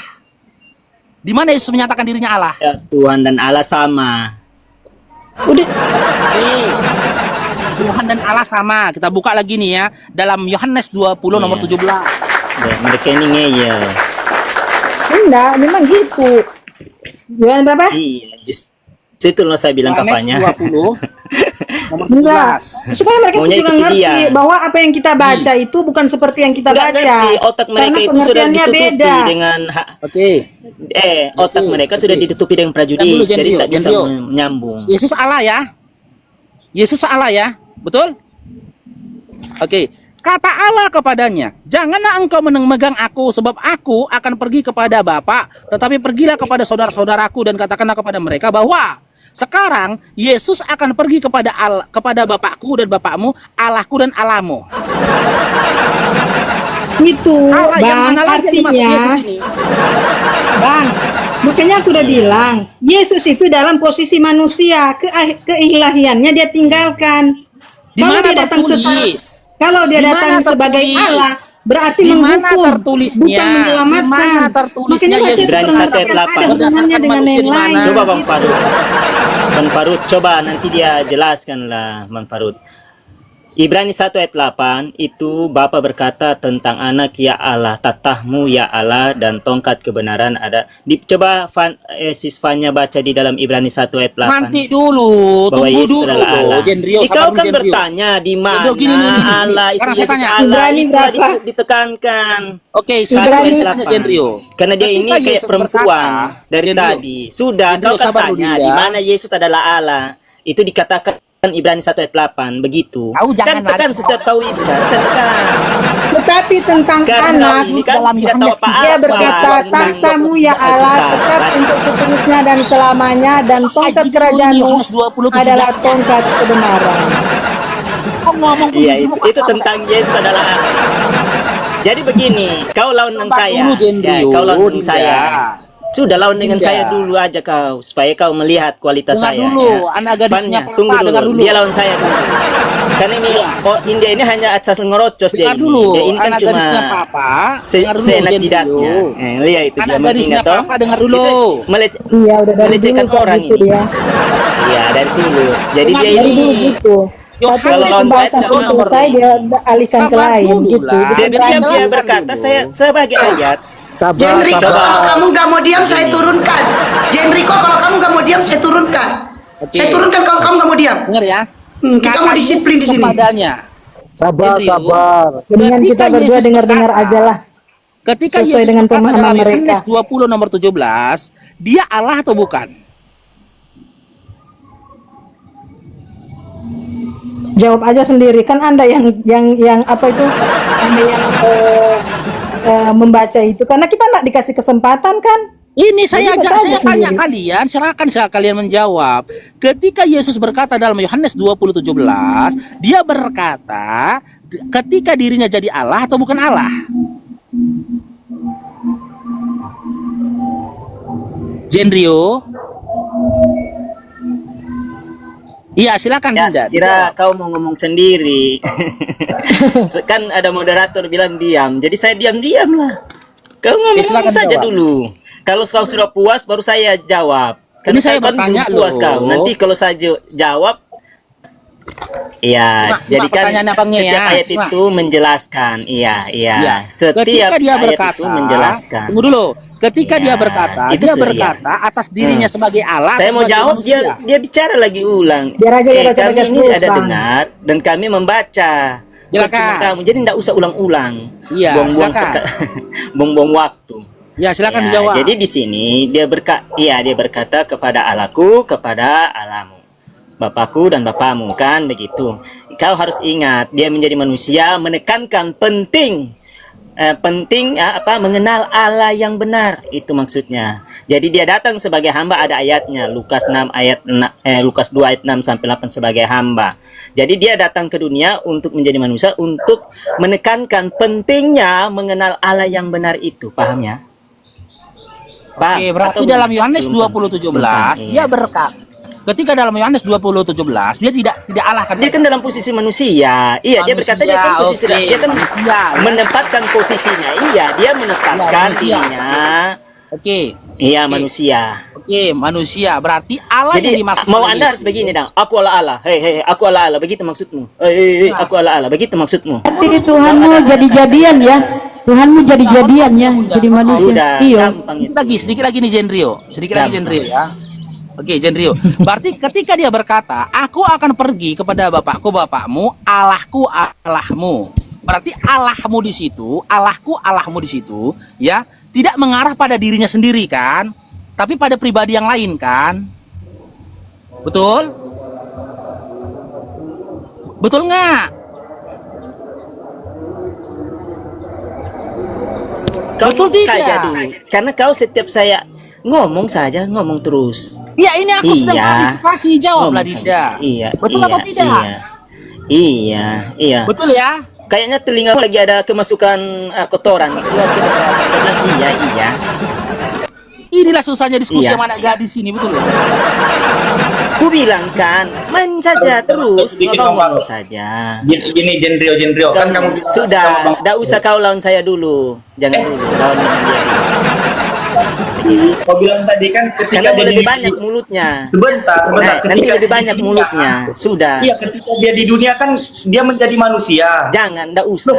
Di mana Yesus menyatakan dirinya Allah? Ya, Tuhan dan Allah sama. Udah, Tuhan dan Allah sama. Kita buka lagi nih ya dalam Yohanes 20 nomor Iya. 17. Ya, mereka ini ngeyel. enggak, memang gitu. Gimana berapa? Iya, itu loh saya bilang Yohanes kapanya. 20 nomor Enggak, 17. supaya mereka Maunya juga ikuti ngerti dia. bahwa apa yang kita baca itu bukan seperti yang kita Nggak baca. ngerti, otak mereka Karena itu sudah pengertiannya ditutupi beda. dengan Oke. otak mereka sudah ditutupi dengan Dan dulu, prejudis, jadi Jendrio, tak bisa Jendrio. menyambung. Yesus Allah ya. Yesus Allah ya. Betul? Oke. Kata Allah kepadanya, janganlah engkau memegang aku, sebab aku akan pergi kepada Bapa, tetapi pergilah kepada saudara-saudaraku dan katakanlah kepada mereka bahwa sekarang Yesus akan pergi kepada kepada Bapakku dan Bapakmu, Allahku dan Allahmu. Itu, Allah yang Bang, mana lagi yang dimaksud artinya, Yesus ini? Bang, makanya aku udah bilang, Yesus itu dalam posisi manusia, keilahiannya dia tinggalkan. Di Kalau mana dia datang tertulis? secara, kalau dia Di mana datang sebagai tertulis? Allah, berarti Di mana menghukum, tertulisnya? bukan menyelamatkan. Di mana tertulisnya Makanya baca Yesus Ibrani 1 ayat seperti 8. ada hubungannya Berdasarkan dengan manusia yang di mana? lain. Coba Bang Farud. Bang Farud, coba nanti dia jelaskanlah Bang Farud. Ibrani 1 ayat 8 itu Bapa berkata tentang anak ya Allah, tatahmu ya Allah dan tongkat kebenaran ada. Coba sis Fanya baca di dalam Ibrani 1 ayat 8. Nanti dulu, Bahwa tunggu Yesus dulu. adalah Allah. Jendrio, Kau sabar kan dulu, Jendrio. bertanya di mana Jendrio, gini, nih. Allah itu Sekarang saya Yesus tanya. Allah Ibrani itu berapa? ditekankan. Oke, Satu saya ayat tanya 8. Jendrio. Karena dia Ketika ini kayak Yesus perempuan berkata, dari Jendrio, tadi. Sudah, Jendrio, kau kan sabar dulu tanya ya. di mana Yesus adalah Allah. Itu dikatakan Ibrani 1 ayat 8 begitu. Kau jangan Kan tekan lari. sejak kau bicara, saya tekan. Tetapi tentang Karena anak, ini kan dalam tidak tahu Yohanes apa-apa. dia berkata, tentang- tahtamu ya Allah tetap untuk seterusnya dan selamanya, dan tongkat kerajaanmu Yohanes 20, 17. adalah tongkat kebenaran. Kau ngomong Iya, begitu, itu tentang Yesus adalah Allah. Jadi begini, kau lawan dengan Coba saya. dulu, Jendrio. Kau lawan dengan Dinda. saya. Sudah lawan dengan Dinda. saya dulu aja kau, supaya kau melihat kualitas Dengar saya. dulu, ya. anak gadisnya Fanya, Papa, tunggu dengar dulu. dulu. Dia lawan saya dulu. Kan ini, oh India ini hanya asal ngerocos dia Dengar ini. dulu, Dia ini kan anak cuma gadisnya Papa. Dengar dulu, seenak Jendrio. jidatnya. Lihat itu Anak dia gadisnya menghina toh. Papa, dengar dulu. Itu Iya, udah dari melecehkan dulu kok orang gitu ini. dia. Iya, dari dulu. Jadi Dengar dia Dari ini dulu gitu. Yohanes Satu Kalau lawan pembahasan saya belum tidak selesai dia alihkan ke Sabar lain dulu gitu. lah. Dia setiap Jelaskan dia dulu. berkata saya bagi ayat. Jendriko, kalau kamu nggak mau diam, saya turunkan. Jendriko, kalau kamu nggak mau diam, saya turunkan. Oke. Saya turunkan kalau kamu nggak mau diam. Dengar ya. Kita mau Kata disiplin Yesus di sini. kepadanya. Sabar, Jendrio, sabar. Dengan ketika kita berdua Yesus dengar-dengar berkata, aja lah. Ketika Sesuai Yesus dengan berkata pemahaman dalam mereka. Yohanes 20 nomor 17, dia Allah atau bukan? Jawab aja sendiri, kan Anda yang apa itu, Anda yang membaca itu, karena kita nggak dikasih kesempatan kan. Ini saya Jadi ajak, kita saya aja tanya sendiri. kalian, silakan kalian menjawab. Ketika Yesus berkata dalam Yohanes 20:17, dia berkata ketika dirinya jadi Allah atau bukan Allah? Jendrio, Iya, silakan Ya, Dinda. kira kau mau ngomong sendiri. Kan ada moderator bilang diam, jadi saya diam-diam lah. Kau ngomong silakan saja jawab. dulu. Kalau kau sudah puas, baru saya jawab. Karena Ini saya kan bertanya belum puas loh. kau. Nanti kalau saya jawab, iya, Simak jadi kan pertanyaan abangnya setiap ya, ayat simak. itu menjelaskan. Iya. Ya. Setiap Ketika dia ayat berkata, itu menjelaskan. tunggu dulu. Ketika Ya, dia berkata, itu dia sih, berkata atas dirinya sebagai Allah. Saya atau mau sebagai jawab, manusia? dia bicara lagi ulang. Biar aja dia baca-baca kami ini terus, ada Bang. dengar dan kami membaca. Bukan Silakan. cuma kamu, jadi tidak usah ulang-ulang. Iya, Buang-buang silakan. buang-buang waktu. Ya, silakan Ya, dijawab. jadi di sini dia berkata kepada Allahku, kepada Allahmu, Bapakku dan Bapamu, kan begitu. Kau harus ingat, dia menjadi manusia, menekankan penting mengenal Allah yang benar, itu maksudnya. Jadi dia datang sebagai hamba, ada ayatnya Lukas 2 ayat 6 sampai 8 sebagai hamba. Jadi dia datang ke dunia untuk menjadi manusia, untuk menekankan pentingnya mengenal Allah yang benar itu, paham ya? Paham? Oke, berarti Atau dalam belum? Yohanes Belum, 20:17 iya. dia berkata, ketika dalam Yohanes 20:17 dia tidak Allah kan. Dia kan dalam posisi manusia. Iya, dia berkata dia kan posisi oke, dia kan manusia, ya. menempatkan posisinya. Iya, dia menempatkan manusia. dirinya. Oke. Iya, Oke. manusia. Oke, manusia. Berarti Allah yang Jadi dimaksud mau oleh Anda harus Yesus. begini, Dang. Aku Allah. Hei, aku Allah. Begitu maksudmu. Hei, aku Allah. Begitu maksudmu. Berarti Tuhanmu jadi-jadian ya. Tuhanmu jadi-jadian ya, jadi manusia. Udah, Iya. gampang itu. Sedikit lagi nih Jenrio. Sedikit lagi Gampang. Jenrio ya. Oke, Jenrio. Berarti ketika dia berkata, aku akan pergi kepada Bapakku, Bapakmu, Allahku, Allahmu. Berarti Allahmu di situ, Allahku, Allahmu di situ, ya, tidak mengarah pada dirinya sendiri kan, tapi pada pribadi yang lain kan. Betul? Betul nggak? Kau Betul ngomong saja tidak? dulu. Karena kau setiap saya ngomong saja, ngomong terus. Ya ini aku sedang Iya. klarifikasi, jawablah Ngomong Dinda. saja. Iya. Betul iya, atau tidak? Iya. Betul ya? Kayaknya telingamu lagi ada kemasukan kotoran. Keluar coba. Iya. Inilah susahnya diskusi Iya. sama anak gadis ini, betul ya? Ku bilang kan, main saja terus, ngomong saja. Gini Jenrio kan kamu Sudah, tidak usah kau lawan saya dulu. Jangan dulu, lawan dia dulu. kau bilang tadi kan ketika Karena dia lebih di- banyak mulutnya. Sebentar. Nanti Ketika lebih dia banyak di dunia, mulutnya. Sudah. Iya, ketika dia di dunia kan dia menjadi manusia. Jangan, tidak usah.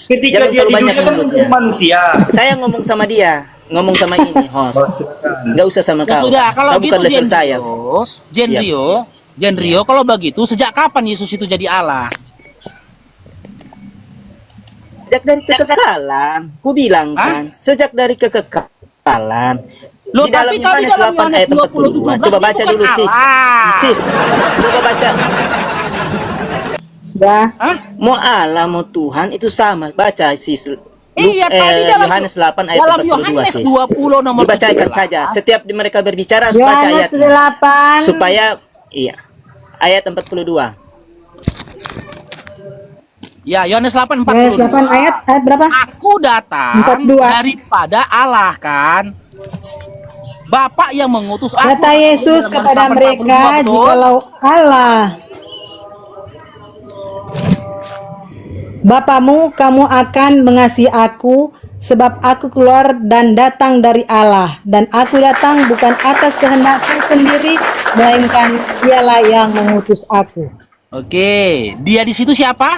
Ketika Jangan dia terlalu di banyak dunia kan mulutnya. menjadi manusia. Saya ngomong sama dia, ngomong sama ini host. Nggak usah sama Ya kau. sudah, kalau Kau gitu bukan level saya. Jenrio, kalau begitu sejak kapan Yesus itu jadi Allah? Sejak dari kekekalan, ku bilang kan, sejak dari kekekalan. Loh, Di dalam tapi tadi Yohanes dalam 8 ayat 42. 20:17 Coba dia baca bukan dulu, sis. Allah. Sis, coba baca. Ya. Hah? Mau Allah, mau Tuhan itu sama. Baca, sis. Iya, tadi dalam Yohanes 8 ayat dalam 42, Yohanes sis. 20 nomor Dibacakan 17. saja. Setiap mereka berbicara harus baca Yohanes ayatnya. 8. Supaya, iya. Ayat 42. Ya, Yohanes 8 Yohanes 42. 8 ayat berapa? Aku datang 42. daripada Allah kan. Bapak yang mengutus aku. Kata Yesus Dalam kepada 8:42, mereka, betul? jikalau Allah Bapamu, kamu akan mengasihi aku, sebab aku keluar dan datang dari Allah, dan aku datang bukan atas kehendakku sendiri, melainkan dialah yang mengutus aku. Oke, dia di situ siapa?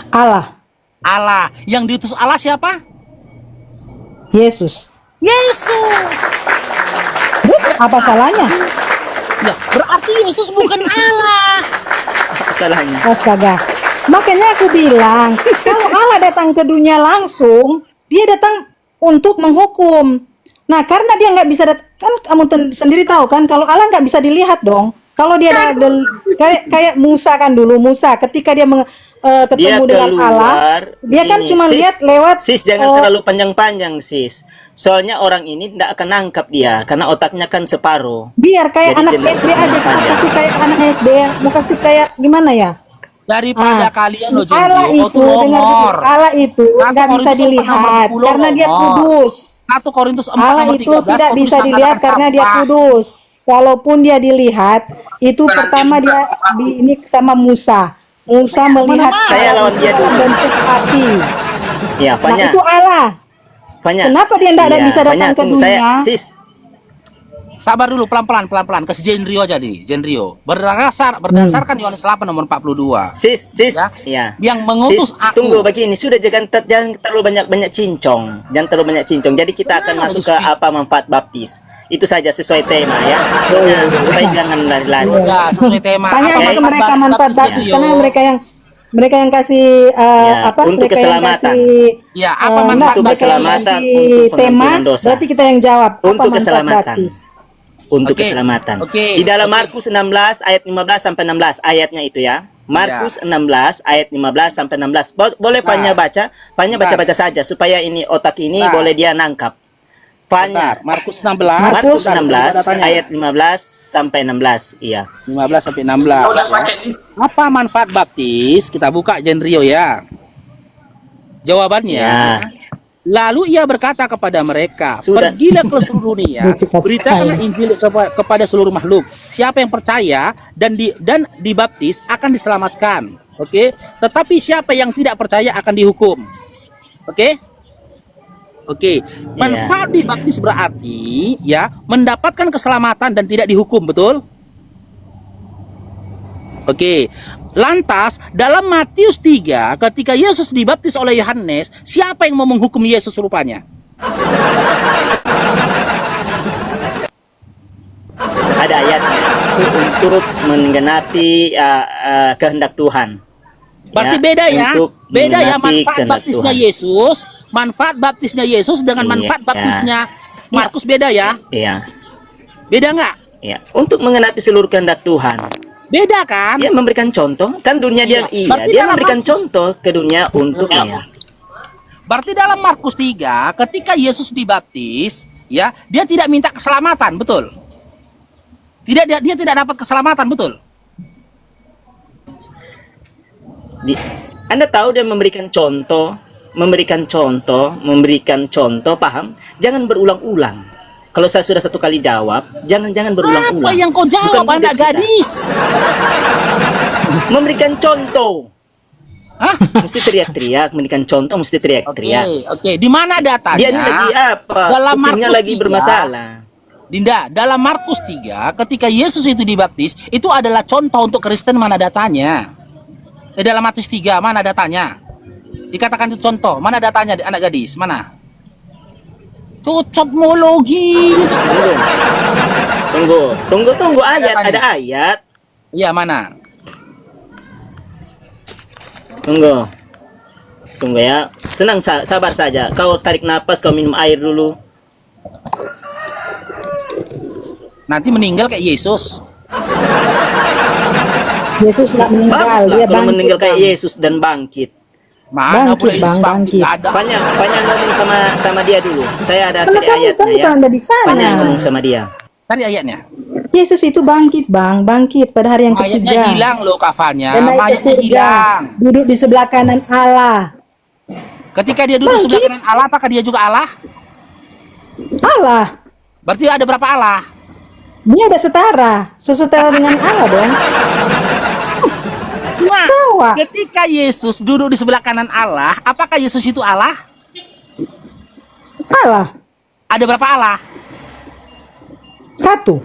Allah, Allah. Yang diutus Allah siapa? Yesus. Yesus. Terus apa salahnya? Ya, berarti Yesus bukan Allah. Apa salahnya? Astaga. Makanya aku bilang, kalau Allah datang ke dunia langsung, dia datang untuk menghukum. Nah, karena dia nggak bisa kan kamu sendiri tahu kan, kalau Allah nggak bisa dilihat dong. Kalau dia kayak Musa kan dulu, Musa ketika dia ketemu dengan Allah, dia kan Ini, cuma sis, lihat lewat. Sis, jangan terlalu panjang-panjang, sis. Soalnya orang ini tidak akan nangkap dia, karena otaknya kan separuh. Biar kayak Jadi anak tidak SD usah aja, mau kasih kayak anak SD, mau kasih kayak gimana ya? Daripada kalian loh Allah Jendio, itu dengar Allah itu nggak bisa dilihat karena dia kudus. 1 Korintus 4 Allah nomor itu 13, tidak kau bisa tulis dilihat angkatan karena dia sampah. kudus. walaupun dia dilihat itu pertama dia ini sama Musa. Musa melihat Saya lawan dia dulu. bentuk api. Ya, Nah, Fanya. itu Allah. Fanya. Kenapa dia tidak Iya, bisa datang Fanya, ke tunggu, dunia? Sis. Sabar dulu, pelan-pelan, kasih Jenrio aja nih, Jenrio. Berdasarkan Yohanes 8 nomor 42. Sis, Ya. ya. Yang mengutus Sis, aku. tunggu begini, sudah jangan terlalu banyak cincong, jangan terlalu banyak cincong. Jadi kita akan masuk ke apa manfaat baptis. Itu saja sesuai tema ya. Supaya jangan lari-lari. Ya, sesuai tema. Tanya Apa ke mereka manfaat baptis Jenrio? karena mereka yang kasih apa? untuk mereka yang keselamatan. kasih Ya, apa manfaat Untuk mereka yang keselamatan, kasih untuk tema, pengampunan dosa. berarti kita yang jawab. Apa Untuk manfaat keselamatan. baptis? Untuk Oke. keselamatan. Oke. Di dalam Markus 16 ayat 15 sampai 16 ayatnya itu ya. Markus 16 ayat 15 sampai 16. Boleh Fanya baca? Fanya baca-baca saja supaya ini otak ini Bentar. boleh dia nangkap. Fanya. Markus 16. Markus Bentar, 16 ayat 15 sampai 16. Iya. 15 sampai 16. Apa manfaat baptis? Kita buka Jenrio ya. Jawabannya, Ya. lalu ia berkata kepada mereka, Sudah. pergilah ke seluruh dunia, beritakanlah Injil kepada seluruh makhluk. Siapa yang percaya dan dibaptis akan diselamatkan. Oke, tetapi siapa yang tidak percaya akan dihukum. Oke? Oke, manfaat dibaptis berarti ya mendapatkan keselamatan dan tidak dihukum, betul? Oke. Lantas dalam Matius 3 ketika Yesus dibaptis oleh Yohanes, siapa yang mau menghukum Yesus rupanya? Ada ayatnya turut menggenapi kehendak Tuhan. Berarti beda ya. Untuk Beda ya menggenapi manfaat kehendak baptisnya Tuhan. Yesus, manfaat baptisnya Yesus dengan Iya, manfaat ya. baptisnya Markus beda ya? Iya. Beda nggak? Iya. Untuk menggenapi seluruh kehendak Tuhan. Beda kan? Dia memberikan contoh, kan dunia Iya. dia Berarti dia dalam memberikan Markus- contoh ke dunia untuk Berarti dalam Markus 3 ketika Yesus dibaptis, ya, dia tidak minta keselamatan, betul? Dia tidak dapat keselamatan, betul? Anda tahu dia memberikan contoh, paham? Jangan berulang-ulang. Kalau saya sudah satu kali jawab, jangan berulang-ulang. Apa yang kau jawab, Bukan anak tugas kita. gadis? Memberikan contoh. Hah? Mesti teriak-teriak, memberikan contoh mesti teriak-teriak. Oke. Di mana datanya? Dia ini lagi apa? Dalam Kupingnya Markus lagi 3, bermasalah. Dinda, dalam Markus 3 ketika Yesus itu dibaptis, itu adalah contoh untuk Kristen, mana datanya? Dalam Matius 3 mana datanya? Dikatakan itu contoh, mana datanya anak gadis? Mana? Cocokmologi. Tunggu ayat, ada ayat. Iya, mana? Tunggu ya. Tenang, sabar saja. Kau tarik napas, kau minum air dulu. Nanti meninggal kayak Yesus. Yesus nggak meninggal, Baguslah dia kalau bangkit. meninggal kayak Bang. Yesus dan bangkit. Mana Bangkit, boleh Yesus Bang, bangkit? bangkit. Nggak ada. Fanya ngomong sama dia dulu. Saya ada Karena cari kamu ayatnya ya. Anda di sana. Fanya ngomong sama dia. Tadi ayatnya. Yesus itu bangkit, Bang, bangkit pada hari yang Ayatnya ketiga. hilang loh kafanya. Dan naik ke Ayatnya surga, hilang. duduk di sebelah kanan Allah. Ketika dia duduk sebelah kanan Allah, apakah dia juga Allah? Allah, Berarti ada berapa Allah? dia ada setara dengan Allah dong. Nah, Tawa. ketika Yesus duduk di sebelah kanan Allah, apakah Yesus itu Allah? Allah, Ada berapa Allah? satu.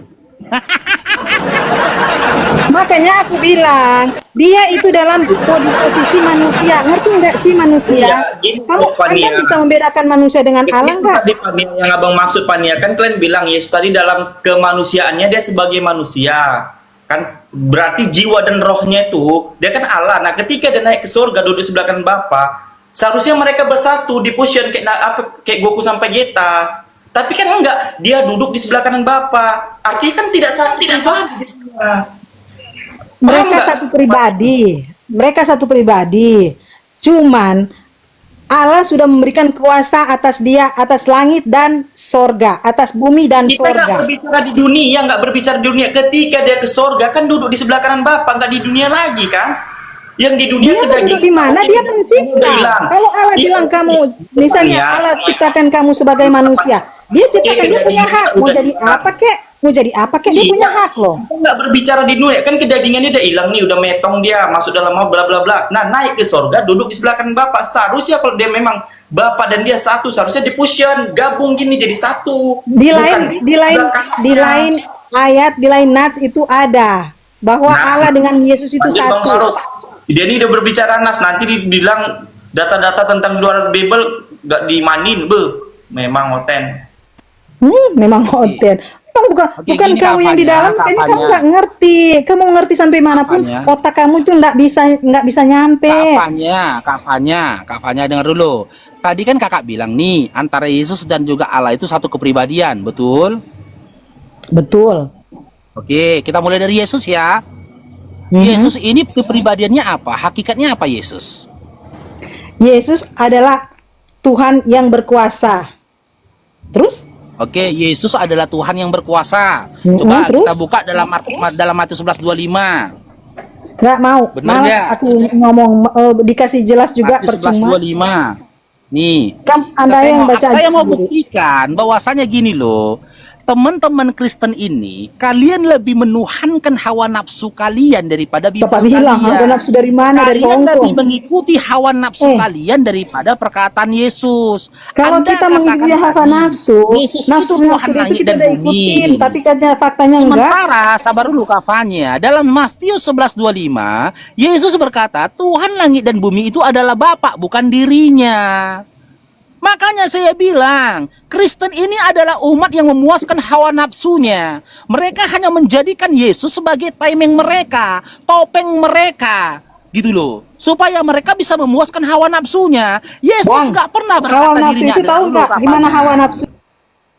Makanya aku bilang, dia itu dalam posisi manusia. Ngerti nggak sih manusia? Iya, Kamu Fania. Anda bisa membedakan manusia dengan Allah Itu nggak? tadi Fania, yang abang maksud Fania, kan kalian bilang Yesus tadi dalam kemanusiaannya dia sebagai manusia, kan berarti jiwa dan rohnya itu dia kan Allah. Nah ketika dia naik ke surga duduk sebelah kanan Bapa, seharusnya mereka bersatu di fusion kayak Goku sampai Geta. Tapi kan enggak, dia duduk di sebelah kanan Bapa. Artinya kan tidak pribadi. Mereka satu pribadi. Mereka satu pribadi. Cuman Allah sudah memberikan kuasa atas dia, atas langit dan sorga, atas bumi dan Kita nggak sorga. berbicara di dunia, nggak berbicara di dunia. Ketika dia ke sorga kan duduk di sebelah kanan Bapa, nggak di dunia lagi kan? Yang di dunia Dia duduk di mana? Dia pencipta. Kalau Allah bilang kamu, misalnya Allah ciptakan kamu sebagai manusia, Dia ciptakan, dia punya hak. Mau jadi apa kek? Mau jadi apa kek? Dia punya hak loh. Kita nggak berbicara di dunia, kan kedagingannya udah hilang nih, udah metong dia, masuk dalam mau bla bla bla. Nah, naik ke sorga, duduk di sebelah kanan Bapak. Seharusnya kalau dia memang Bapak dan dia satu, seharusnya di-fusion, gabung gini jadi satu. Di Bukan lain ayat, di lain nats itu ada bahwa Allah dengan Yesus itu Lanjut, Bang Farouk. satu. Dia ini udah berbicara nas, nanti dibilang data-data tentang luar Bible gak dimanin, memang oten. Memang hotel. Bukan gini kamu yang di dalam, kayaknya kamu nggak ngerti. Kamu ngerti sampai manapun, otak kamu itu nggak bisa nyampe. Kak Fanya dengar dulu. Tadi kan kakak bilang nih, antara Yesus dan juga Allah itu satu kepribadian, betul? Betul. Oke, kita mulai dari Yesus ya. Yesus ini kepribadiannya apa? Hakikatnya apa Yesus? Yesus adalah Tuhan yang berkuasa. Terus? Oke, Yesus adalah Tuhan yang berkuasa. Coba terus? kita buka dalam Matius 11:25. Nggak mau. Benar Malas nggak? aku ngomong dikasih jelas juga Matius percuma. 11:25. Nih. Anda yang baca Saya mau sendiri. buktikan bahwasanya gini loh. Teman-teman Kristen ini, kalian lebih menuhankan hawa nafsu kalian daripada Bible Bapak bilang, kalian. hawa nafsu dari mana? Dari Kalian lebih Hongkong. mengikuti hawa nafsu kalian daripada perkataan Yesus. Kalau Anda kita mengikuti katakan hawa tadi, nafsu, Yesus nafsu itu Tuhan itu langit kita dan udah bumi. ikutin, tapi katanya faktanya enggak. Sementara, sabar dulu kafanya. Dalam Matius 11:25, Yesus berkata, Tuhan langit dan bumi itu adalah Bapa, bukan dirinya. Makanya saya bilang, Kristen ini adalah umat yang memuaskan hawa nafsunya. Mereka hanya menjadikan Yesus sebagai timing mereka, topeng mereka. Gitu loh. Supaya mereka bisa memuaskan hawa nafsunya. Yesus nggak pernah Hawa berkata nafsu dirinya itu tahu nggak? Di mana hawa nafsu?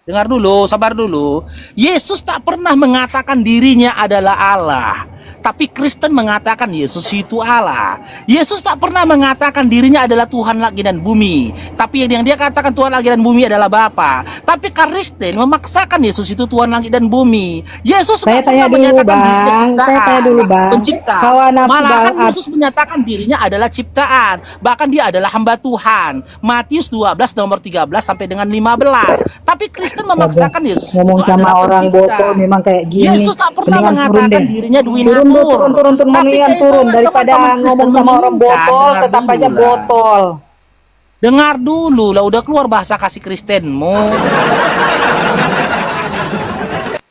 Dengar dulu, sabar dulu. Yesus tak pernah mengatakan dirinya adalah Allah. Tapi Kristen mengatakan Yesus itu Allah. Yesus tak pernah mengatakan dirinya adalah Tuhan langit dan bumi. Tapi yang dia katakan Tuhan langit dan bumi adalah Bapa. Tapi Kristen memaksakan Yesus itu Tuhan langit dan bumi. Yesus Saya tak tanya pernah dulu, menyatakan Bang. dirinya ciptaan, Saya tanya dulu, Bang. pencipta. Hawa nafsu Malahan Bang. Yesus menyatakan dirinya adalah ciptaan. Bahkan dia adalah hamba Tuhan. Matius 12 nomor 13 sampai dengan 15. Tapi Kristen memaksakan Yesus itu Ngomong sama adalah orang pencipta. botol memang kayak gini. Yesus tak pernah Mendingan turun mengatakan deh. dirinya Dwi Turun, Natur. turun, Tapi mendingan kayak turun teman-teman daripada Kristen ngomong sama orang menginginkan, botol, dengar tetap dulu aja lah. botol. Dengar dulu lah, udah keluar bahasa kasih Kristenmu.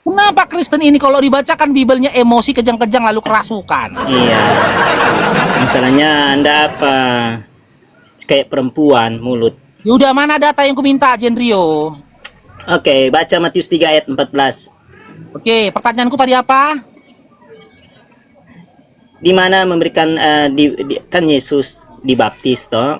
Kenapa Kristen ini kalau dibacakan Bibelnya emosi kejang-kejang lalu kerasukan? Iya. Masalahnya Anda apa? Kayak perempuan mulut. Ya udah, mana data yang kuminta, Jenrio? Oke, baca Matius 3 ayat 14. Oke, pertanyaanku tadi apa? Di mana memberikan kan Yesus dibaptis toh,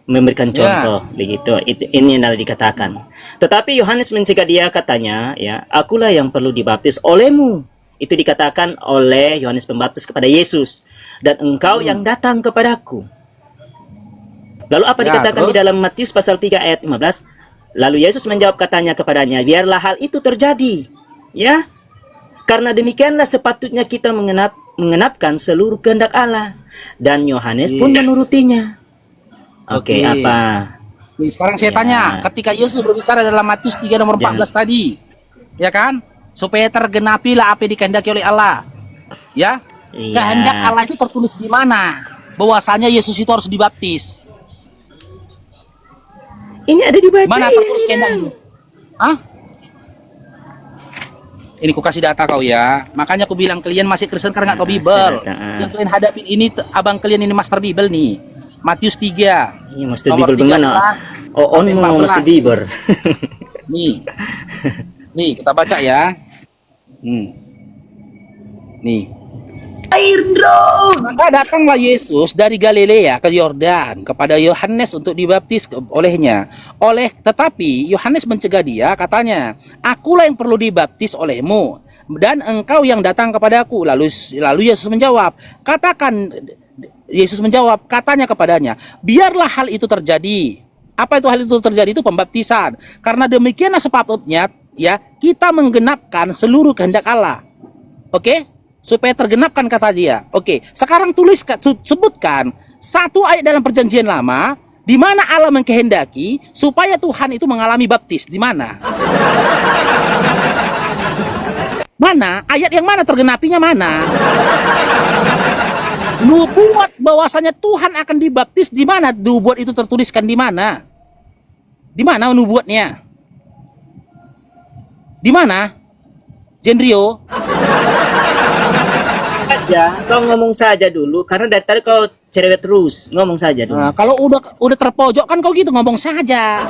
memberikan contoh begitu. Ini yang dikatakan. Tetapi Yohanes mencegah dia, katanya, ya, akulah yang perlu dibaptis olehmu. Itu dikatakan oleh Yohanes Pembaptis kepada Yesus, dan engkau yang datang kepadaku. Lalu apa dikatakan di dalam Matius pasal 3 ayat 15? Lalu Yesus menjawab, katanya kepadanya, biarlah hal itu terjadi, ya. Karena demikianlah sepatutnya kita mengenapkan seluruh kehendak Allah. Dan Yohanes pun menurutinya. Oke, apa? Nih, sekarang saya tanya, ketika Yesus berbicara dalam Matius 3 nomor 14 tadi, ya kan? Supaya tergenapilah apa yang dikehendaki oleh Allah. Ya? Kehendak Allah itu tertulis di mana? Bahwasanya Yesus itu harus dibaptis. Ini ada dibaca. Mana tertulis kehendak itu? Hah? Ini ku kasih data kau ya. Makanya aku bilang kalian masih Kristen karena nggak tahu Bible. Yang kalian hadapin ini, abang kalian ini master Bible nih. Matius 3. Iya, master Bible bagaimana? Oh, mau master Bible. Nih. Nih, kita baca ya. Nih. Air dong. Maka datanglah Yesus dari Galilea ke Yordan kepada Yohanes untuk dibaptis olehnya. Tetapi Yohanes mencegah dia, katanya, akulah yang perlu dibaptis olehmu, dan engkau yang datang kepadaku. Lalu Yesus menjawab, katanya kepadanya, biarlah hal itu terjadi. Apa itu hal itu terjadi? Itu pembaptisan. Karena demikianlah sepatutnya, ya, kita menggenapkan seluruh kehendak Allah. Oke? Supaya tergenapkan, kata dia. Oke, sekarang sebutkan satu ayat dalam perjanjian lama Di mana Allah mengkehendaki supaya Tuhan itu mengalami baptis? Di mana? Mana? Ayat yang mana tergenapinya mana? Nubuat bahwasanya Tuhan akan dibaptis di mana? Nubuat itu tertuliskan di mana? Di mana nubuatnya? Di mana? Jenrio? Aja, kau ngomong saja dulu karena dari tadi kau cerewet terus. Ngomong saja dulu. Nah, kalau udah terpojok kan kau gitu ngomong saja.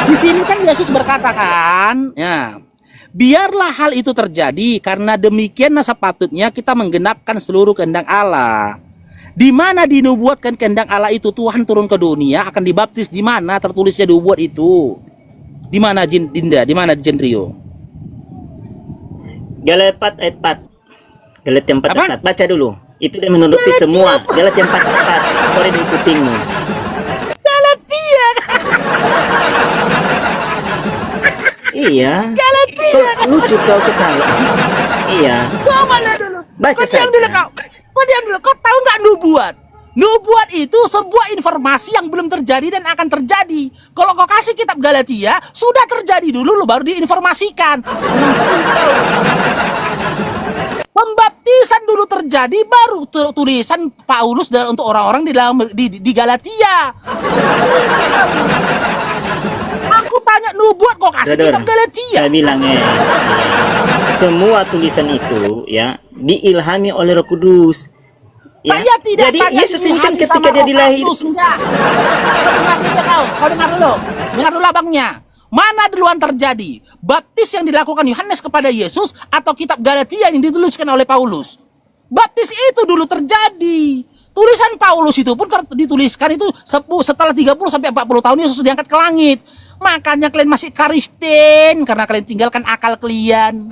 Di sini kan Yesus berkata kan, ya, biarlah hal itu terjadi karena demikianlah sepatutnya kita menggenapkan seluruh kehendak Allah. Di mana dinubuatkan kehendak Allah itu Tuhan turun ke dunia akan dibaptis, di mana tertulisnya nubuat itu? Di mana Dinda? Di mana Jenrio? Galatia 4 ayat 4. Galatia 4 Apa? ayat 4. Baca dulu. Itu dia menuruti semua. Galatia 4 ayat 4. Kau udah ikutinmu. Galatia. Iya. Galatia. Kok lucu kau ketawa. Iya. Kau mana dulu? Baca Kau diam saja. dulu kau. Kau diam dulu. Kau tahu nggak nubuat? Nubuat itu sebuah informasi yang belum terjadi dan akan terjadi. Kalau kau kasih kitab Galatia, sudah terjadi dulu, lo baru diinformasikan. Pembaptisan dulu terjadi, baru tulisan Paulus untuk orang-orang di Galatia. Aku tanya nubuat, kau kasih Brother, kitab Galatia. saya bilang semua tulisan itu ya diilhami oleh Roh Kudus. Ya. Saya tidak Jadi tanya Yesus ini kan diilhami ketika sama dia Roh dilahirkan. Kudus, enggak. Kau dengar dulu. Dengar dulu abangnya. Mana duluan terjadi? Baptis yang dilakukan Yohanes kepada Yesus atau kitab Galatia yang dituliskan oleh Paulus? Baptis itu dulu terjadi. Tulisan Paulus itu pun dituliskan itu setelah 30 sampai 40 tahun Yesus diangkat ke langit. Makanya kalian masih Kristen karena kalian tinggalkan akal kalian.